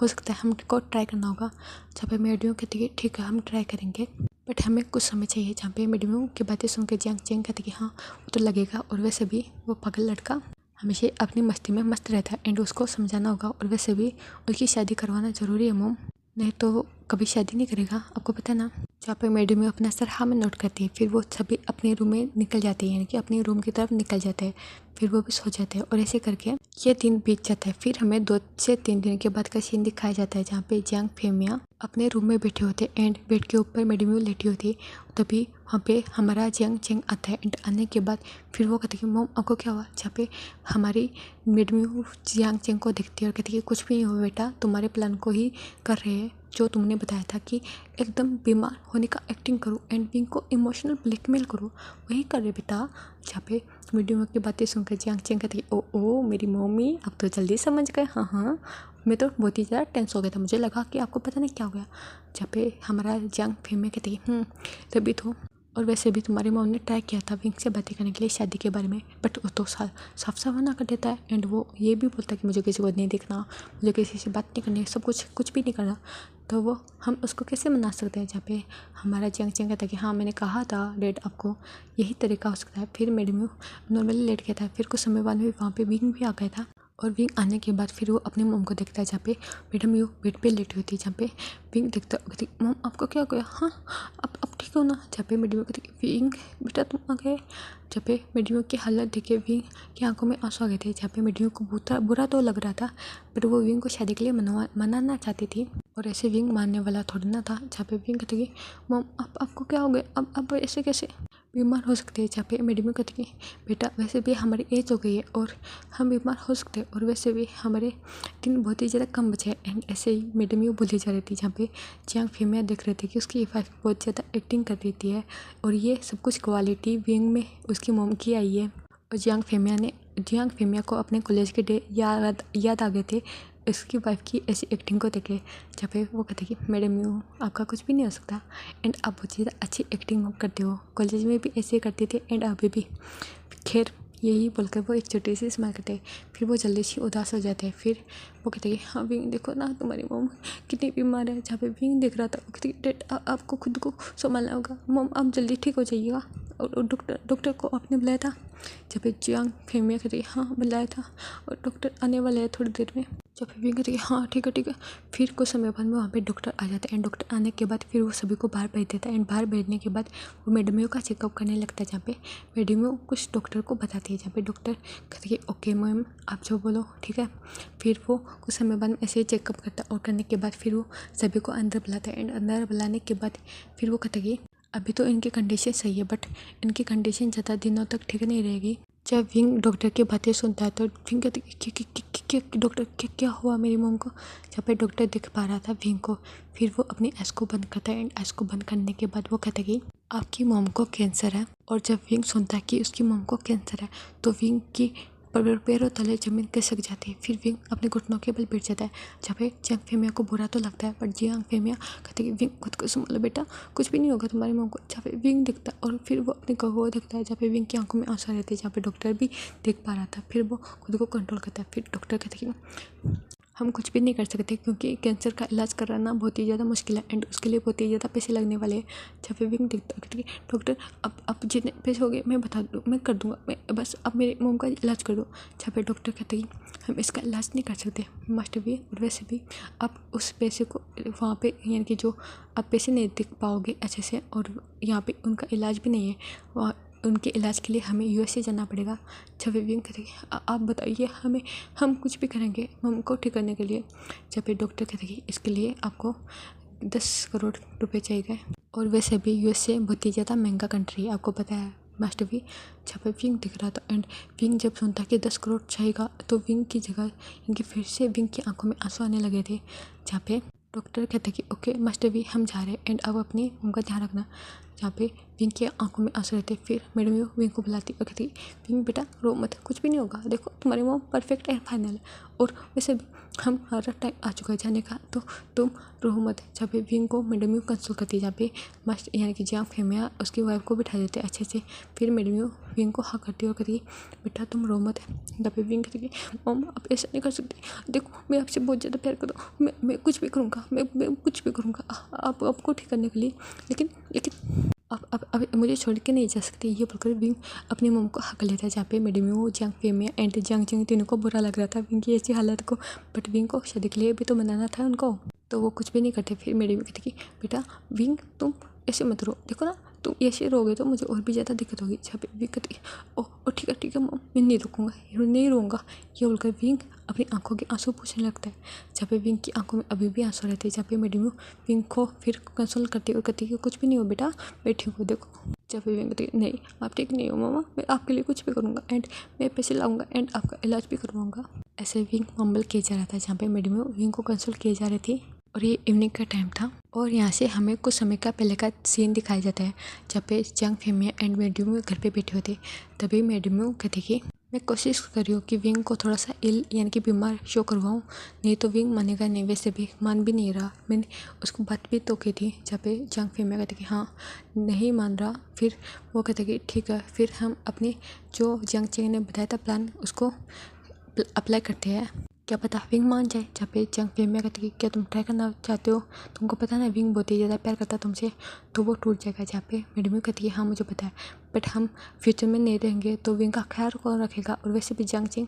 हो सकता है हमको ट्राई करना होगा। जहाँ पे मैडम कहती है ठीक है हम ट्राई करेंगे बट हमें कुछ समय चाहिए। जहाँ पे मैडम की बातें सुनकर जियांग चैंग कहती कि हाँ वो तो लगेगा, और वैसे भी वो पागल लड़का हमेशा अपनी मस्ती में मस्त रहता है एंड उसको समझाना होगा, और वैसे भी उसकी शादी करवाना ज़रूरी है मोम, नहीं तो वो कभी शादी नहीं करेगा, आपको पता है ना। जहाँ पे मैडम अपना सर हाँ में नोट करती है। फिर वो सभी अपने रूम में निकल जाते हैं यानी कि अपने रूम की तरफ निकल जाते हैं। फिर वो भी सो जाते हैं और ऐसे करके ये दिन बीत जाता है। फिर हमें 2 से 3 दिन के बाद का सीन दिखाया जाता है जहाँ पे जियांग फेमिया अपने रूम में बैठे होते एंड बेड के ऊपर मेडम्यू लेटी होती है। तभी वहाँ पे हमारा जियांग चेंग आता है एंड आने के बाद फिर वो कहती है मॉम आपको क्या हुआ। जहाँ पे हमारी मेडम्यू जियांग चेंग को देखती है और कहती है कुछ भी नहीं हुआ बेटा, तुम्हारे प्लान को ही कर रहे हैं जो तुमने बताया था कि एकदम बीमार होने का एक्टिंग करो एंड विंग को इमोशनल ब्लैकमेल करो, वही कर रहे बेटा। जहाँ पे वीडियो की बातें सुनकर जियांग चेंग कहती है ओ मेरी मम्मी अब तो जल्दी समझ गए। हाँ मैं तो बहुत ही ज़्यादा टेंस हो गया था, मुझे लगा कि आपको पता नहीं क्या हो गया। जहाँ पे हमारा जियांग फेमिया कहती है तभी तो, और वैसे भी तुम्हारी मॉम ने ट्राई किया था विंग से बातें करने के लिए शादी के बारे में, बट वो तो साफ साफ मना कर देता है एंड वो ये भी बोलता है कि मुझे किसी को नहीं देखना, मुझे किसी से बात नहीं करनी, सब कुछ भी नहीं करना। तो वो हम उसको कैसे मना सकते हैं। जहाँ पे हमारा जियांग चेंग कहता है कि हाँ मैंने कहा था डैड आपको यही तरीका हो सकता है। फिर मेडम्यू नॉर्मली लेट गया था। फिर कुछ समय बाद में वहाँ पे विंग भी आ गया था और विंग आने के बाद फिर वो अपने मॉम को देखता है जहाँ पे मेडम्यू बेड पे लेटी होती है। जहाँ पे विंग देखता कहती मॉम आपको क्या हो गया, हाँ अब ठीक हो ना। जहाँ पे मेडम्यू कहती विंग बेटा तुम आ गए। जहाँ पे मेडम्यू की हालत देखे विंग की आंखों में आंसू आ गए थे। जहाँ पे मेडम्यू को बुरा तो लग रहा था बट वो विंग को शादी के लिए मनाना चाहती थी और ऐसे विंग मानने वाला थोड़ी ना था। जहाँ पे विंग कहती मॉम आपको क्या हो गया, अब ऐसे कैसे बीमार हो सकते हैं। जहाँ पे मेडम्यू कहती है बेटा वैसे भी हमारी एज हो गई है और हम बीमार हो सकते हैं और वैसे भी हमारे दिन बहुत ही ज़्यादा कम बचे हैं। एंड ऐसे ही मेडम्यू बोली जा रही थी। जहाँ पे जियांग फेमिया देख रहे थे कि उसकी वाइफ बहुत ज़्यादा एक्टिंग कर देती है और ये सब कुछ क्वालिटी विंग में उसकी मॉम की आई है। और जियांग फेमिया को अपने कॉलेज के डे याद आ गए थे इसकी वाइफ की ऐसी एक्टिंग को देखे। जहाँ पे वो कहते कि मेडम्यू आपका कुछ भी नहीं हो सकता एंड आप बहुत ज़्यादा अच्छी एक्टिंग करते हो, कॉलेज में भी ऐसे करते थे एंड अभी भी। खैर यही बोलकर वो एक छोटी सी स्माइल करते हैं। फिर वो जल्दी से उदास हो जाते हैं। फिर वो कहते हैं हाँ विंग देखो ना तुम्हारी मॉम कितनी बीमार है। जहाँ पे विंग देख रहा था वो कहती डैड आपको खुद को संभालना होगा, मॉम आप जल्दी ठीक हो जाइएगा। और डॉक्टर को आपने बुलाया था। जब पे जियांग फेमिया कहती है हाँ बुलाया था और डॉक्टर आने वाले हैं थोड़ी देर में। जब भी कहती है हाँ ठीक है। फिर कुछ समय बाद में वहाँ पे डॉक्टर आ जाता है एंड डॉक्टर आने के बाद फिर वो सभी को बाहर भेज देता है एंड बाहर भेजने के बाद वो मेडम्यू का चेकअप करने लगता है। जहाँ पे मेडम्यू कुछ डॉक्टर को बताती है। जहाँ पे डॉक्टर कहती है ओके मैम आप जो बोलो ठीक है। फिर वो कुछ समय बाद ऐसे ही चेकअप करता है और करने के बाद फिर वो सभी को अंदर बुलाता है एंड अंदर बुलाने के बाद फिर वो कहता है कि अभी तो इनकी कंडीशन सही है बट इनकी कंडीशन ज़्यादा दिनों तक ठीक नहीं रहेगी। जब विंग डॉक्टर की बातें सुनता है तो विंग कहती है डॉक्टर क्या हुआ मेरी मॉम को। जब पे डॉक्टर देख पा रहा था विंग को फिर वो अपनी आँख को बंद करता है एंड आँख को बंद करने के बाद वो कहता है कि आपकी मॉम को कैंसर है। और जब विंग सुनता है कि उसकी मॉम को कैंसर है तो विंग की पैरों तले जमीन खिसक जाती है। फिर विंग अपने घुटनों के बल बैठ जाता है। जहाँ पे जियांग फेमिया को बुरा तो लगता है बट जियांग फेमिया कहते हैं विंग खुद को संभालो बेटा कुछ भी नहीं होगा तुम्हारी मॉम को। जहाँ पे विंग दिखता है और फिर वो अपने को देखता है जहाँ पे विंग की आंखों में आंसू आ रहते हैं। जहाँ पे डॉक्टर भी देख पा रहा था फिर वो खुद को कंट्रोल करता है। फिर डॉक्टर कहते हैं कि हम कुछ भी नहीं कर सकते क्योंकि कैंसर का इलाज कराना बहुत ही ज़्यादा मुश्किल है एंड उसके लिए बहुत ही ज़्यादा पैसे लगने वाले हैं। जहाँ पे विंग देखता है डॉक्टर अब जितने पैसे हो गए मैं बता दूँ मैं कर दूँगा, मैं बस अब मेरे मॉम का इलाज कर दो। जहाँ पे डॉक्टर कहते हैं हम इसका इलाज नहीं कर सकते मास्टर भी, और वैसे भी आप उस पैसे को वहाँ पे यानी कि जो आप पैसे नहीं देख पाओगे अच्छे से और यहाँ पे उनका इलाज भी नहीं है, वहाँ उनके इलाज के लिए हमें यूएसए जाना पड़ेगा। जब विंग कहेंगे आप बताइए हम कुछ भी करेंगे मम को ठीक करने के लिए। जब भी डॉक्टर कहेंगे इसके लिए आपको 10 करोड़ रुपए चाहिए और वैसे भी यूएसए बहुत ही ज़्यादा महंगा कंट्री है आपको पता है मास्टर भी। जहाँ पे विंग दिख रहा था एंड विंग जब सुनता कि 10 करोड़ चाहिएगा तो विंग की जगह इनकी फिर से विंग की आंखों में आंसू आने लगे थे। जहाँ पे डॉक्टर कहते कि ओके मास्टर भी हम जा रहे हैं एंड अब अपनी मम का ध्यान रखना। जहाँ पे विंग की आंखों में आंसू रहते फिर मैडम विंग को बुलाती और कहती विंग बेटा रो मत कुछ भी नहीं होगा, देखो तुम्हारी मॉम परफेक्ट एंड फाइनल है और वैसे भी हमारा टाइम आ चुका है जाने का तो तुम रो मत। जहाँ पे विंग को मैडम कंसोल करती है। जहाँ पे मास्टर यानी कि जियांग फेमिया उसकी वाइफ को बिठा देते अच्छे से। फिर मैडम विंग को हाँ करती और कहती बेटा तुम रो मत। जहाँ पे विंग कहती मॉम आप ऐसा नहीं कर सकती, देखो मैं आपसे बहुत ज़्यादा प्यार करता हूँ, मैं कुछ भी करूँगा, मैं कुछ भी करूँगा आपको ठीक करने के लिए, लेकिन अब मुझे छोड़ के नहीं जा सकती। ये बोलकर विंग अपनी मॉम को हक लेता है। जहाँ पे मेडम्यू जियांग फेमिया एंड जियांग चेंग तीनों को बुरा लग रहा था विंग की ऐसी हालत को, बट विंग को शादी के लिए भी तो मनाना था उनको तो वो कुछ भी नहीं करते। फिर मेडम्यू कहती कि बेटा विंग तुम ऐसे मत रो, देखो ना तुम ऐसे रहोगे तो मुझे और भी ज़्यादा दिक्कत होगी। जहाँ पे विंग कहती है ओ ठीक है मॉम, मैं नहीं रुकूंगा, नहीं रहूँगा। ये बोलकर विंग अपनी आंखों के आंसू पूछने लगता है। जहाँ पे विंग की आंखों में अभी भी आंसू रहते हैं। जहाँ पे मेडमी विंग को फिर कंसोल करती है और कहती है कि कुछ भी नहीं हो बेटा, मैं ठीक हूँ, देखो। जहाँ पे विंग कहती है नहीं आप ठीक नहीं हो मामा, मैं आपके लिए कुछ भी करूँगा एंड मैं पैसे लाऊंगा एंड आपका इलाज भी करवाऊंगा। ऐसे विंग मम्बल किया जा रहा था। जहाँ पे मेडमी विंग को कंसोल किए जा रही थी और ये इवनिंग का टाइम था। और यहाँ से हमें कुछ समय का पहले का सीन दिखाया जाता है जहाँ पे जंग फेमिया एंड मेडमी घर पे बैठे होते। तभी मेडमी कहती कि मैं कोशिश कर रही हूँ कि विंग को थोड़ा सा इल यानी कि बीमार शो करवाऊँ, नहीं तो विंग मानेगा नहीं। वैसे भी मान भी नहीं रहा, मैंने उसको बात भी तो की थी। जहाँ पे जंग फेमिया कहते कि हाँ नहीं मान रहा। फिर वो कहते कि ठीक है, फिर हम अपनी जो जंग चेंग ने बताया था प्लान उसको अप्लाई करते हैं, क्या पता विंग मान जाए। जहाँ पे जंग फेमिया कहती कि क्या तुम ट्राई करना चाहते हो, तुमको पता ना विंग बहुत ही ज़्यादा प्यार करता है तुमसे, तो वो टूट जाएगा। जहाँ पे मेडमी कहती है हाँ मुझे पता है, बट हम फ्यूचर में नहीं रहेंगे तो विंग का ख्याल कौन रखेगा। और वैसे भी जंग चिंग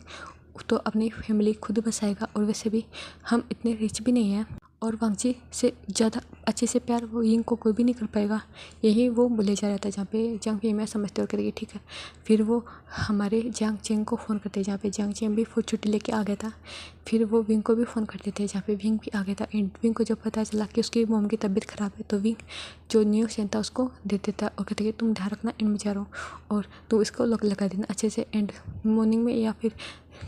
तो अपनी फैमिली खुद बसाएगा, और वैसे भी हम इतने रिच भी नहीं हैं और वांगची से ज़्यादा अच्छे से प्यार वो यिंग को कोई भी नहीं कर पाएगा। यही वो बोले जा रहा था। जहाँ पे जंग फेमिया समझते और कहते ठीक है। फिर वो हमारे जंग चेंग को फ़ोन करते, जहाँ पे जंग चेंग भी फुल छुट्टी लेके आ गया था। फिर वो विंग को भी फ़ोन करते थे, जहाँ पे विंग भी आ गया था। एंड विंग को जब पता चला कि उसकी मॉम की तबीयत ख़राब है तो विंग जो न्यू सेंट था उसको दे देता और कहते कि तुम ध्यान रखना एंड मैं जा रहा हूँ और तो इसको लॉक लगा देना अच्छे से, एंड मॉर्निंग में या फिर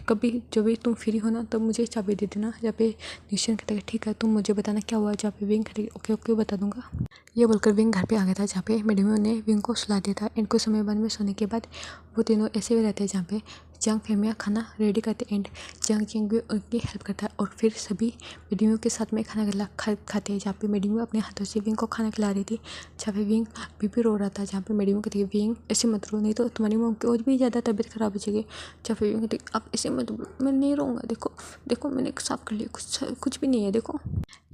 कभी जो भी तुम फ्री हो ना तब मुझे चाबी दे देना। जहाँ पे निशन कहता है ठीक है तुम मुझे बताना क्या हुआ। जहाँ पे विंग कहती ओके ओके बता दूंगा। ये बोलकर विंग घर पे आ गया था। जहाँ पे मेडमी ने विंग को सुला दिया था। एंड कुछ समय बाद में सोने के बाद वो तीनों ऐसे भी रहते हैं जहाँ पे जंग फेमिया खाना रेडी करते एंड जंग चिंग भी उनकी हेल्प करता है। और फिर सभी मेडमियों के साथ में खाना खाते हैं। जहाँ पे मेडमी अपने हाथों से विंग को खाना खिला रही थी। जहाँ पे विंग भी रो रहा था। जहाँ पे मेडमी कहती है विंग ऐसे मत रो, नहीं तो तुम्हारी मॉम की और भी ज़्यादा तबीयत खराब हो जाएगी। जहाँ पे विंग कहती आप ऐसे मत, मैं नहीं रहूँगा, देखो मैंने साफ कर लिया, कुछ भी नहीं है देखो।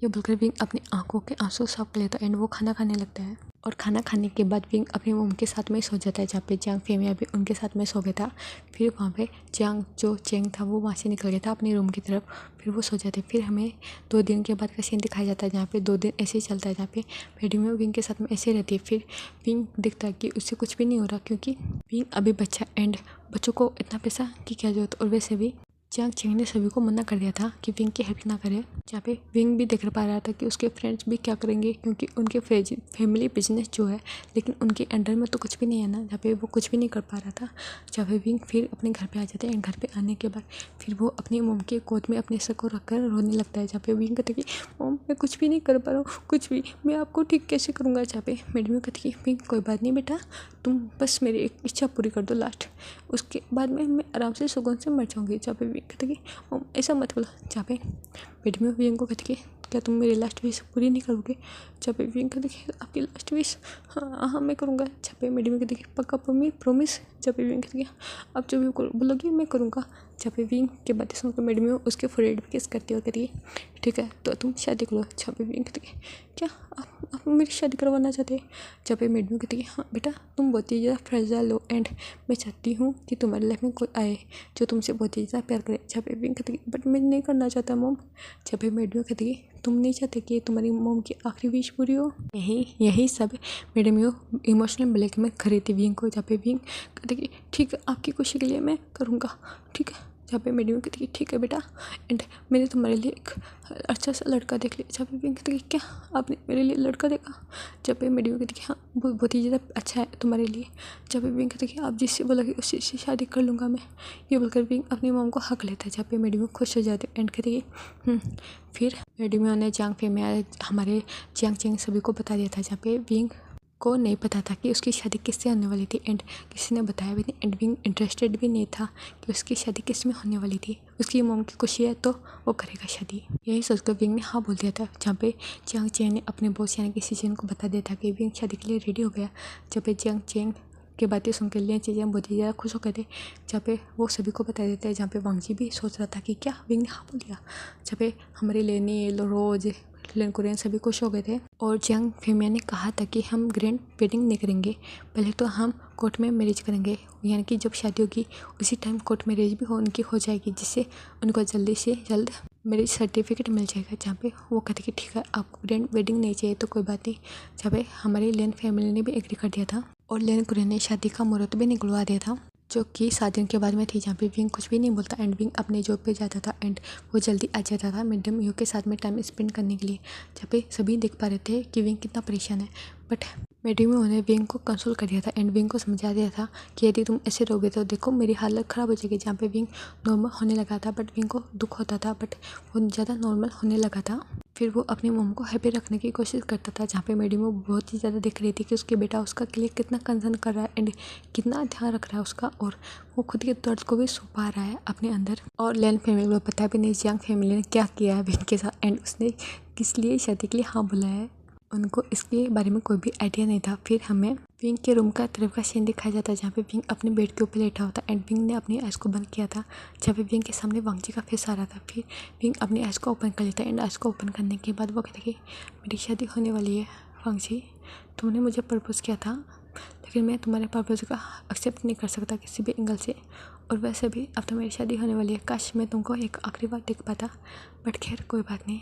ये बोलकर विंग अपनी आंखों के आंसू साफ कर लेता है एंड वो खाना खाने लगता है। और खाना खाने के बाद विंग अपनी मॉम के साथ में सो जाता है। जहाँ पे जंग फेमिया भी उनके साथ में सो गया था। फिर वहाँ पे जंग जो चेंग था वो वहाँ से निकल गया था अपने रूम की तरफ। फिर वो सो जाते। फिर हमें 2 दिन के बाद का सीन दिखाया जाता है जहाँ पे 2 दिन ऐसे ही चलता है। जहाँ पे मेडमी विंग के साथ में ऐसे रहती है। फिर विंग दिखता है कि उससे कुछ भी नहीं हो रहा क्योंकि विंग अभी बच्चा एंड बच्चों को इतना पैसा की क्या जरूरत। और वैसे भी जंग चिंग ने सभी को मना कर दिया था कि विंग की हेल्प ना करे। जहाँ पे विंग भी देख पा रहा था कि उसके फ्रेंड्स भी क्या करेंगे क्योंकि उनके फैमिली बिजनेस जो है लेकिन उनके अंडर में तो कुछ भी नहीं है ना। जहाँ पे वो कुछ भी नहीं कर पा रहा था। जहाँ पे विंग फिर अपने घर पे आ जाते हैं। घर पे आने के बाद फिर वो अपनी मॉम के गोद में अपने सर को रखकर रोने लगता है। जहाँ पे विंग कहते कि मॉम मैं कुछ भी नहीं कर पा रहा हूँ, कुछ भी, मैं आपको ठीक कैसे करूँगा। जहाँ पे मेडमी कहती कि विंग कोई बात नहीं बेटा, तुम बस मेरी एक इच्छा पूरी कर दो लास्ट, उसके बाद में मैं आराम से सुकून से मर जाऊँगी। जहाँ पे कहते कि ऐसा मत बोला। जहाँ पे मेडमी विंग को कहती कि क्या तुम मेरी लास्ट विश पूरी नहीं करोगे। जहाँ पे विंग कहते कि आपकी लास्ट विश हाँ मैं करूँगा। जहाँ पे मेडमी कहती कि पक्का प्रॉमिस। जहाँ पे विंग कहती कि आप जो भी बोलोगी मैं करूँगा। जहाँ पे विंग के बातें सुनकर मेडमी उसके फोरहेड पे किस करती है और कहती है ठीक है तो तुम शादी करो। जहाँ पे विंग कहती कि क्या आप मेरी शादी करवाना चाहते हैं। जहाँ पे मेडमी कहती कि हाँ बेटा तुम बहुत ही ज़्यादा फ्रेजाइल हो एंड मैं चाहती हूँ कि तुम्हारी लाइफ में कोई आए जो तुमसे बहुत ही ज़्यादा प्यार करे। जहाँ पे विंग कहती बट मैं नहीं करना चाहता मॉम। जहाँ पे मेडमी कहती कि तुम नहीं चाहते कि तुम्हारी मॉम की आखिरी विश पूरी हो। यही सब मेडमी इमोशनल ब्लैकमेल कर थी विंग को। जहाँ पे विंग कहती कि ठीक है आपकी खुशी के लिए मैं करूँगा, ठीक है। जहाँ पे मेडमी कहती कि ठीक है बेटा एंड मैंने तुम्हारे लिए एक अच्छा सा लड़का देख लिया। जहाँ पे विंग कहती कि क्या आपने मेरे लिए लड़का देखा। जहाँ पे मेडमी कहती कि हाँ बहुत ही ज़्यादा अच्छा है तुम्हारे लिए। जहाँ पे विंग कहती कि आप जिससे बोलोगे उससे शादी कर लूँगा मैं। ये बोलकर विंग अपनी मॉम को हक लेता है। जहाँ पे मेडमी खुश हो जाते एंड कहती कि फिर मेडमी ने जंग फेमिया हमारे जंग चिंग सभी को बता दिया था। जहाँ पे विंग को नहीं पता था कि उसकी शादी किससे होने वाली थी एंड किसी ने बताया भी नहीं एंड विंग इंटरेस्टेड भी नहीं था कि उसकी शादी किस में होने वाली थी। उसकी मॉम की खुशी है तो वो करेगा शादी। यही सोचकर विंग ने हाँ बोल दिया था। जहाँ पे जंग चेंग ने अपने बॉस यानी कि सीजन को बता दिया था कि विंग शादी के लिए रेडी हो गया। जहाँ पे जंग चेंग की बातें सुनकर लिए चीज़ें बहुत ही ज़्यादा खुश हो गए थे। जहाँ पे वो सभी को बता देते हैं। जहाँ पे वांगजी भी सोच रहा था कि क्या विंग ने हाँ बोल दिया। जहाँ पे हमारे लेनी रोज लेनकुरियन सभी खुश हो गए थे। और जंग फेमिया ने कहा था कि हम ग्रैंड वेडिंग नहीं करेंगे, पहले तो हम कोर्ट में मैरिज करेंगे। यानी कि जब शादी होगी उसी टाइम कोर्ट मैरिज भी उनकी हो जाएगी जिससे उनको जल्दी से जल्द मैरिज सर्टिफिकेट मिल जाएगा। जहाँ पे वो कहते कि ठीक है आपको ग्रैंड वेडिंग नहीं चाहिए तो कोई बात नहीं। जहाँ पे हमारी लेन फैमिली ने भी एग्री कर दिया था और लेन कुरियन ने शादी का मुहूर्त भी निकलवा दिया था, जो कि 7 दिन के बाद में थी। जहाँ पे विंग कुछ भी नहीं बोलता एंड विंग अपने जॉब पे जाता था एंड वो जल्दी आ जाता था मैडम यू के साथ में टाइम स्पेंड करने के लिए। जहाँ पे सभी देख पा रहे थे कि विंग कितना परेशान है, बट मैडम यू ने विंग को कंसोल कर दिया था एंड विंग को समझा दिया था कि यदि तुम ऐसे रहोगे तो देखो मेरी हालत ख़राब हो जाएगी। जहाँ पे विंग नॉर्मल होने लगा था, बट विंग को दुख होता था, बट वो ज़्यादा नॉर्मल होने लगा था। फिर वो अपनी मॉम को हैप्पी रखने की कोशिश करता था। जहाँ पे मैडम वो बहुत ही ज़्यादा देख रही थी कि उसके बेटा उसका के लिए कितना कंसर्न कर रहा है एंड कितना ध्यान रख रहा है उसका, और वो खुद के दर्द को भी छुपा रहा है अपने अंदर। और लैन फैमिली को पता भी नहीं जियांग फैमिली ने क्या किया है विंग के साथ एंड उसने किस लिए शादी के लिए हाँ बुलाया है, उनको इसके बारे में कोई भी आइडिया नहीं था। फिर हमें विंग के रूम का तरफ का सीन दिखाया जाता है, जहाँ पे विंग अपने बेड के ऊपर लेटा होता एंड विंग ने अपनी आइज़ को बंद किया था। जहाँ पे विंग के सामने वांगजी का फेस आ रहा था। फिर विंग अपनी आइज़ को ओपन कर लेता है एंड आइज़ को ओपन करने के बाद वो कहता है कि मेरी शादी होने वाली है वांगजी, तुमने मुझे प्रपोज किया था लेकिन मैं तुम्हारे प्रपोज का एक्सेप्ट नहीं कर सकता किसी भी एंगल से, और वैसे भी अब तो मेरी शादी होने वाली है, काश मैं तुमको एक आखिरी बार देख पाता, बट खैर कोई बात नहीं,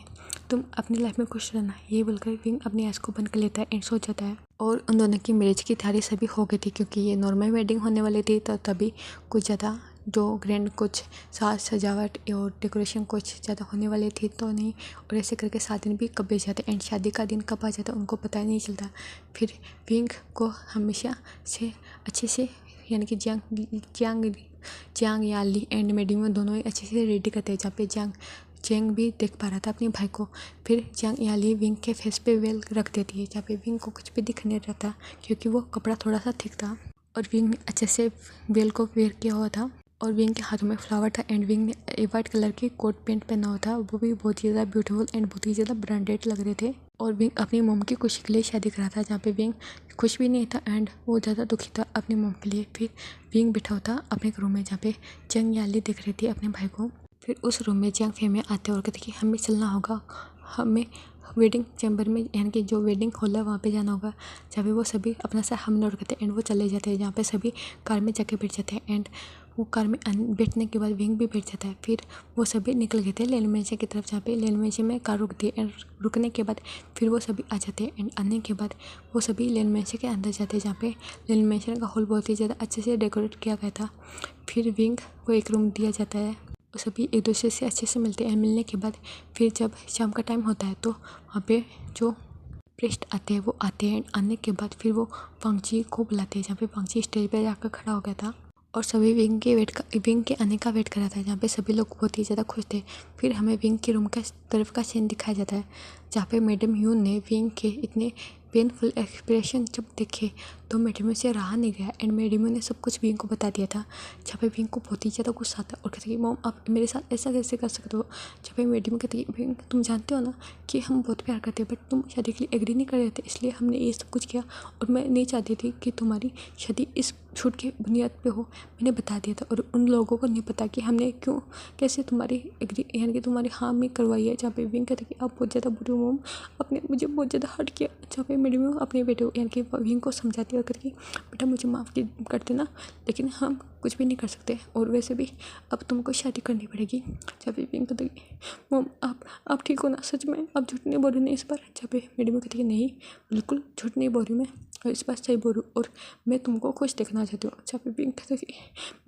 तुम अपनी लाइफ में खुश रहना। ये बोलकर विंग अपनी आइज़ को बंद कर लेता है एंड सो जाता है। और उन दोनों की मैरिज की तैयारी सभी हो गई थी, क्योंकि ये नॉर्मल वेडिंग होने वाली थी तो तभी कुछ ज़्यादा जो ग्रैंड कुछ साज सजावट और डेकोरेशन कुछ ज़्यादा होने वाली थी तो नहीं। और ऐसे करके 7 दिन भी कब बीत जाते एंड शादी का दिन कब आ जाता उनको पता ही नहीं चलता। फिर विंग को हमेशा से अच्छे से यानी कि जियांग याली एंड मेडिंग दोनों ही अच्छे से रेडी करते हैं। जहाँ पे जियांग भी देख पा रहा था अपने भाई को। फिर जियांग याली विंग के फेस पे वेल रख देती है, जहाँ पे विंग को कुछ भी दिख नहीं रहा था क्योंकि वो कपड़ा थोड़ा सा थिक था और विंग ने अच्छे से वेल को वेयर किया हुआ था और विंग के हाथों में फ्लावर था एंड विंग ने वाइट कलर की कोट पैंट पहना हुआ था, वो भी बहुत ही ज़्यादा ब्यूटीफुल एंड बहुत ही ज़्यादा ब्रांडेड लग रहे थे। और विंग अपनी मोम की खुशी के लिए शादी करा था, जहाँ पे विंग खुश भी नहीं था एंड वो ज़्यादा दुखी था अपनी मोम के लिए। फिर विंग बैठा होता अपने रूम में, जहाँ पे जियांग याली दिख रही थी अपने भाई को। फिर उस रूम में जियांग फैमिली आते और कहते कि हमें चलना होगा, हमें वेडिंग चैम्बर में यानी कि जो वेडिंग हॉल है वहाँ पे जाना होगा। जहाँ पे वो सभी अपना सा हम नोट करते हैं एंड वो चले जाते हैं, जहाँ पे सभी कार में जाके बैठ जाते हैं एंड वो कार में बैठने के बाद विंग भी बैठ जाता है। फिर वो सभी निकल गए थे लेन मेंशन की तरफ, जहाँ पे लेन मेंशन में कार रुकती है एंड रुकने के बाद फिर वो सभी आ जाते हैं एंड आने के बाद वो सभी लेन मेंशन के अंदर जाते हैं, जहाँ पे लेन मेंशन का हॉल बहुत ही ज़्यादा अच्छे से डेकोरेट किया गया था। फिर विंग को एक रूम दिया जाता है, वो सभी एक दूसरे से अच्छे से मिलते हैं। मिलने के बाद फिर जब शाम का टाइम होता है तो वहाँ पे जो प्रेस्ट आते हैं वो आते हैं। आने के बाद फिर वो वांगजी को बुलाते हैं, जहाँ पे वांगजी स्टेज पे जाकर खड़ा हो गया था और सभी विंग के आने का वेट कर रहा था, जहाँ पे सभी लोग बहुत ही ज़्यादा खुश थे। फिर हमें विंग के रूम का तरफ का सीन दिखाया जाता है, जहाँ पे मैडम यून ने विंग के इतने पेनफुल एक्सप्रेशन जब देखे तो मैडम से रहा नहीं गया एंड मैडम ने सब कुछ विंग को बता दिया था। जहाँ पे विंग को बहुत ही ज़्यादा गुस्सा आता और कहते कि मॉम आप मेरे साथ ऐसा कैसे कर सकते हो। जहाँ पे मैडम कहते कि विंग तुम जानते हो ना कि हम बहुत प्यार करते हैं, बट तुम शादी के लिए एग्री नहीं कर रहे थे, इसलिए हमने ये सब कुछ किया और मैं नहीं चाहती थी कि तुम्हारी शादी इस छूट के बुनियाद पे हो। मैंने बता दिया था और उन लोगों को नहीं पता कि हमने क्यों कैसे तुम्हारी एग्री यानी कि तुम्हारी हाँ में करवाई है। जहाँ पे विंग कहते कि आप बहुत ज़्यादा बुरी मॉम, आपने मुझे बहुत ज़्यादा हर्ट किया। जहाँ पे मैडम अपने बेटे यानी कि विंग को समझाती और करके बेटा मुझे माफ़ कर देना, लेकिन हम कुछ भी नहीं कर सकते और वैसे भी अब तुमको शादी करनी पड़ेगी। जहाँ पे विंग कहते मॉम आप ठीक हो ना, सच में आप झूठ नहीं बोल रही नहीं इस बार। जहाँ पे मैडम कहती है नहीं बिल्कुल झूठ नहीं बोल रही मैं, और इस बार सही बोलूँ और मैं तुमको खुश देखना चाहती हूँ। जहाँ पे विंग कहते कि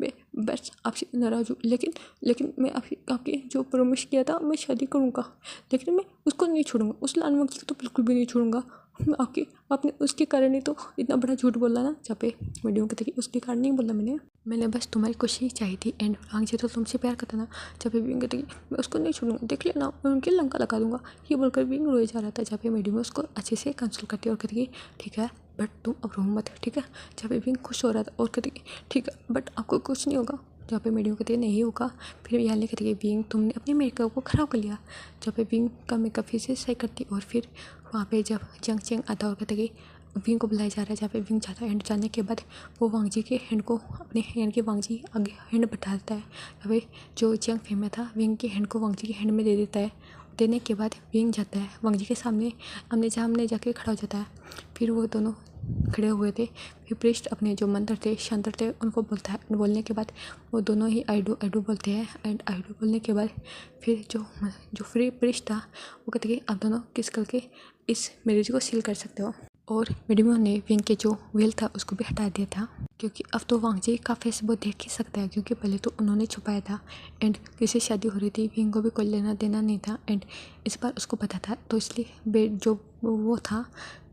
मैं बस आपसे नाराज़ हूँ, लेकिन मैं आपकी जो प्रॉमिस किया था मैं शादी करूँगा, लेकिन मैं उसको नहीं छोड़ूंगा, उस लाल मंकी को तो बिल्कुल भी नहीं छोड़ूंगा। आपने उसके कारण ही तो इतना बड़ा झूठ बोला ना। जहाँ पे मैडम कहते कि उसके कारण नहीं बोला मैंने बस तुम्हारी खुशी चाहिए थी एंड वांगजी तो तुमसे प्यार करता ना। जहाँ पे विंग कहते कि मैं उसको नहीं छोड़ूंगा, देख लेना मैं उनके लंका लगा दूंगा। ये बोलकर विंग रोए जा रहा था। जहाँ पे मैडम उसको अच्छे से कंसल्ट करती है और कहती कि ठीक है बट तुम अब रो मत, ठीक है। जहाँ पे विंग खुश हो रहा था और कहती कि ठीक है बट आपको कुछ नहीं होगा। जहाँ पे मैडम कहती है नहीं होगा। फिर याली कहती है विंग तुमने अपने मेकअप को ख़राब कर लिया। जहाँ पे विंग का मेकअप फिर से सही करती और फिर वहाँ पे जब जंग चेंग आता और कहते कि विंग को बुलाया जा रहा है। जहाँ पे विंग जाता है एंड जाने के बाद वो वांगजी के हैंड को अपने हैंड के वांगजी आगे हैंड बढ़ा देता है। जहाँ पे जो जंग फेम था विंग के हैंड को वांगजी के हैंड में दे देता है। देने के बाद विंग जाता है वांगजी के सामने आमने सामने जाके खड़ा हो जाता है। फिर वो दोनों खड़े हुए थे। फिर प्रिस्ट अपने जो मंत्र थे, शंत्र थे, उनको बोलने के बाद वो दोनों ही आई डू बोलते हैं। एंड आई डू बोलने के बाद फिर जो फ्री प्रिस्ट था वो कहते कि आप दोनों किस करके इस मैरिज को सील कर सकते हो। और मिडमियो ने विंग के जो वेल था उसको भी हटा दिया था, क्योंकि अब तो वांग जी का फेस वो देख ही सकता है, क्योंकि पहले तो उन्होंने छुपाया था। एंड किसी शादी हो रही थी, विंग को भी कोई लेना देना नहीं था। एंड इस बार उसको पता था, तो इसलिए जो वो था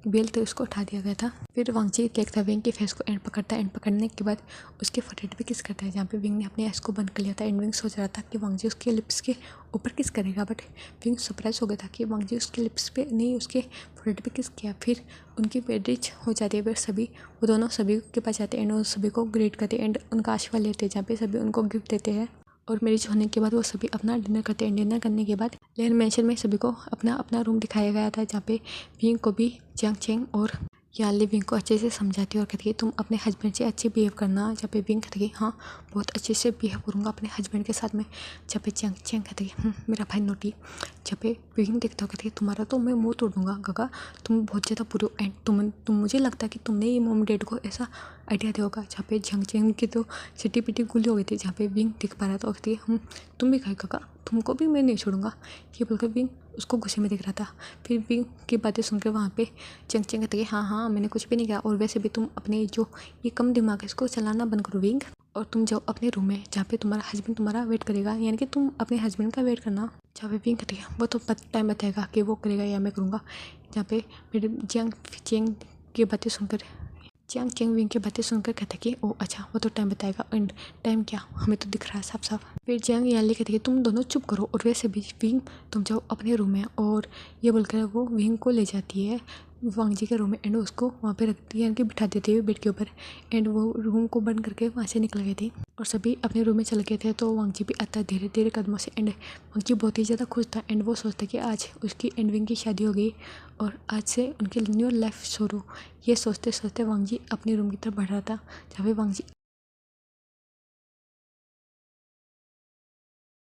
बेल तो उसको उठा दिया गया था। फिर वांग जी देखता है विंग के फेस को एंड पकड़ता है। एंड पकड़ने के बाद उसके फोrehead पे किस करता है, जहाँ पे विंग ने अपने आइस को बंद कर लिया था। एंड विंग सोच रहा था कि वांग जी उसके लिप्स के ऊपर किस करेगा, बट विंग सरप्राइज हो गया था कि वांग जी उसके लिप्स पे नहीं, उसके फोrehead पे किस किया। फिर उनकी मैरिज हो जाती है। फिर वो दोनों सभी के पास जाते हैं एंड वो सभी को ग्रेट करते हैं एंड उनका आशीर्वाद लेते हैं, जहाँ पे सभी उनको गिफ्ट देते हैं। और मैरिज होने के बाद वो सभी अपना डिनर करते हैं। डिनर करने के बाद लेन मेंशन में सभी को अपना अपना रूम दिखाया गया था, जहाँ पे विंग को भी जियांग चेंग और यान ली विंग को अच्छे से समझाती है और कहती है तुम अपने हस्बैंड से अच्छे बिहेव करना। जहाँ पे विंग कहती है हाँ बहुत अच्छे से बिहेव करूँगा अपने हस्बैंड के साथ में। जहाँ पे जियांग चेंग कहती है मेरा भाई नोटी। जहाँ पे विंग देखता हो कहती है तुम्हारा तो मैं मुँह तोड़ दूँगा गगा, तुम बहुत ज़्यादा बुरे हो। एंड तुम मुझे लगता है कि तुमने ये मॉम डैड को ऐसा आइडिया दिया होगा। जहाँ पे जियांग चेंग की तो सिटी पिटी गुली हो गई थी, जहाँ पे विंग दिख पा रहा था और कहती है तुम भी खाए काका, तुमको भी मैं नहीं छोड़ूंगा। ये बोलकर विंग उसको गुस्से में दिख रहा था। फिर विंग की बातें सुनकर वहाँ पे चंग चंग कहते हाँ मैंने कुछ भी नहीं कहा, और वैसे भी तुम अपने जो ये कम दिमाग है इसको चलाना बंद करो विंग, और तुम जाओ अपने रूम में जहाँ पे तुम्हारा हस्बैंड तुम्हारा वेट करेगा, यानी कि तुम अपने हस्बैंड का वेट करना। जहाँ पे विंग कहती है वो तो टाइम बताएगा कि वो करेगा या मैं करूँगा। जहाँ पे मेरे जियांग चेंग की बातें सुनकर जियांग चेंग विंग की बातें सुनकर कहते कि ओ अच्छा वो तो टाइम बताएगा। एंड टाइम क्या, हमें तो दिख रहा है साफ साफ। फिर जियांग याली कहती है तुम दोनों चुप करो, और वैसे भी विंग तुम जाओ अपने रूम में। और ये बोलकर वो विंग को ले जाती है वांग जी के रूम में एंड उसको वहाँ पे रखती है, यानी कि बिठा देती है बेड के ऊपर। एंड वो रूम को बंद करके वहाँ से निकल गए थे और सभी अपने रूम में चले गए थे। तो वांग जी भी आता है धीरे धीरे कदमों से। एंड वांग जी बहुत ही ज़्यादा खुश था एंड वो सोचता कि आज उसकी एंड विंग की शादी हो गई और आज से उनकी न्यू लाइफ शुरू। ये सोचते सोचते वांग जी अपने रूम की तरफ बढ़ रहा था, जहाँ पे वांग जी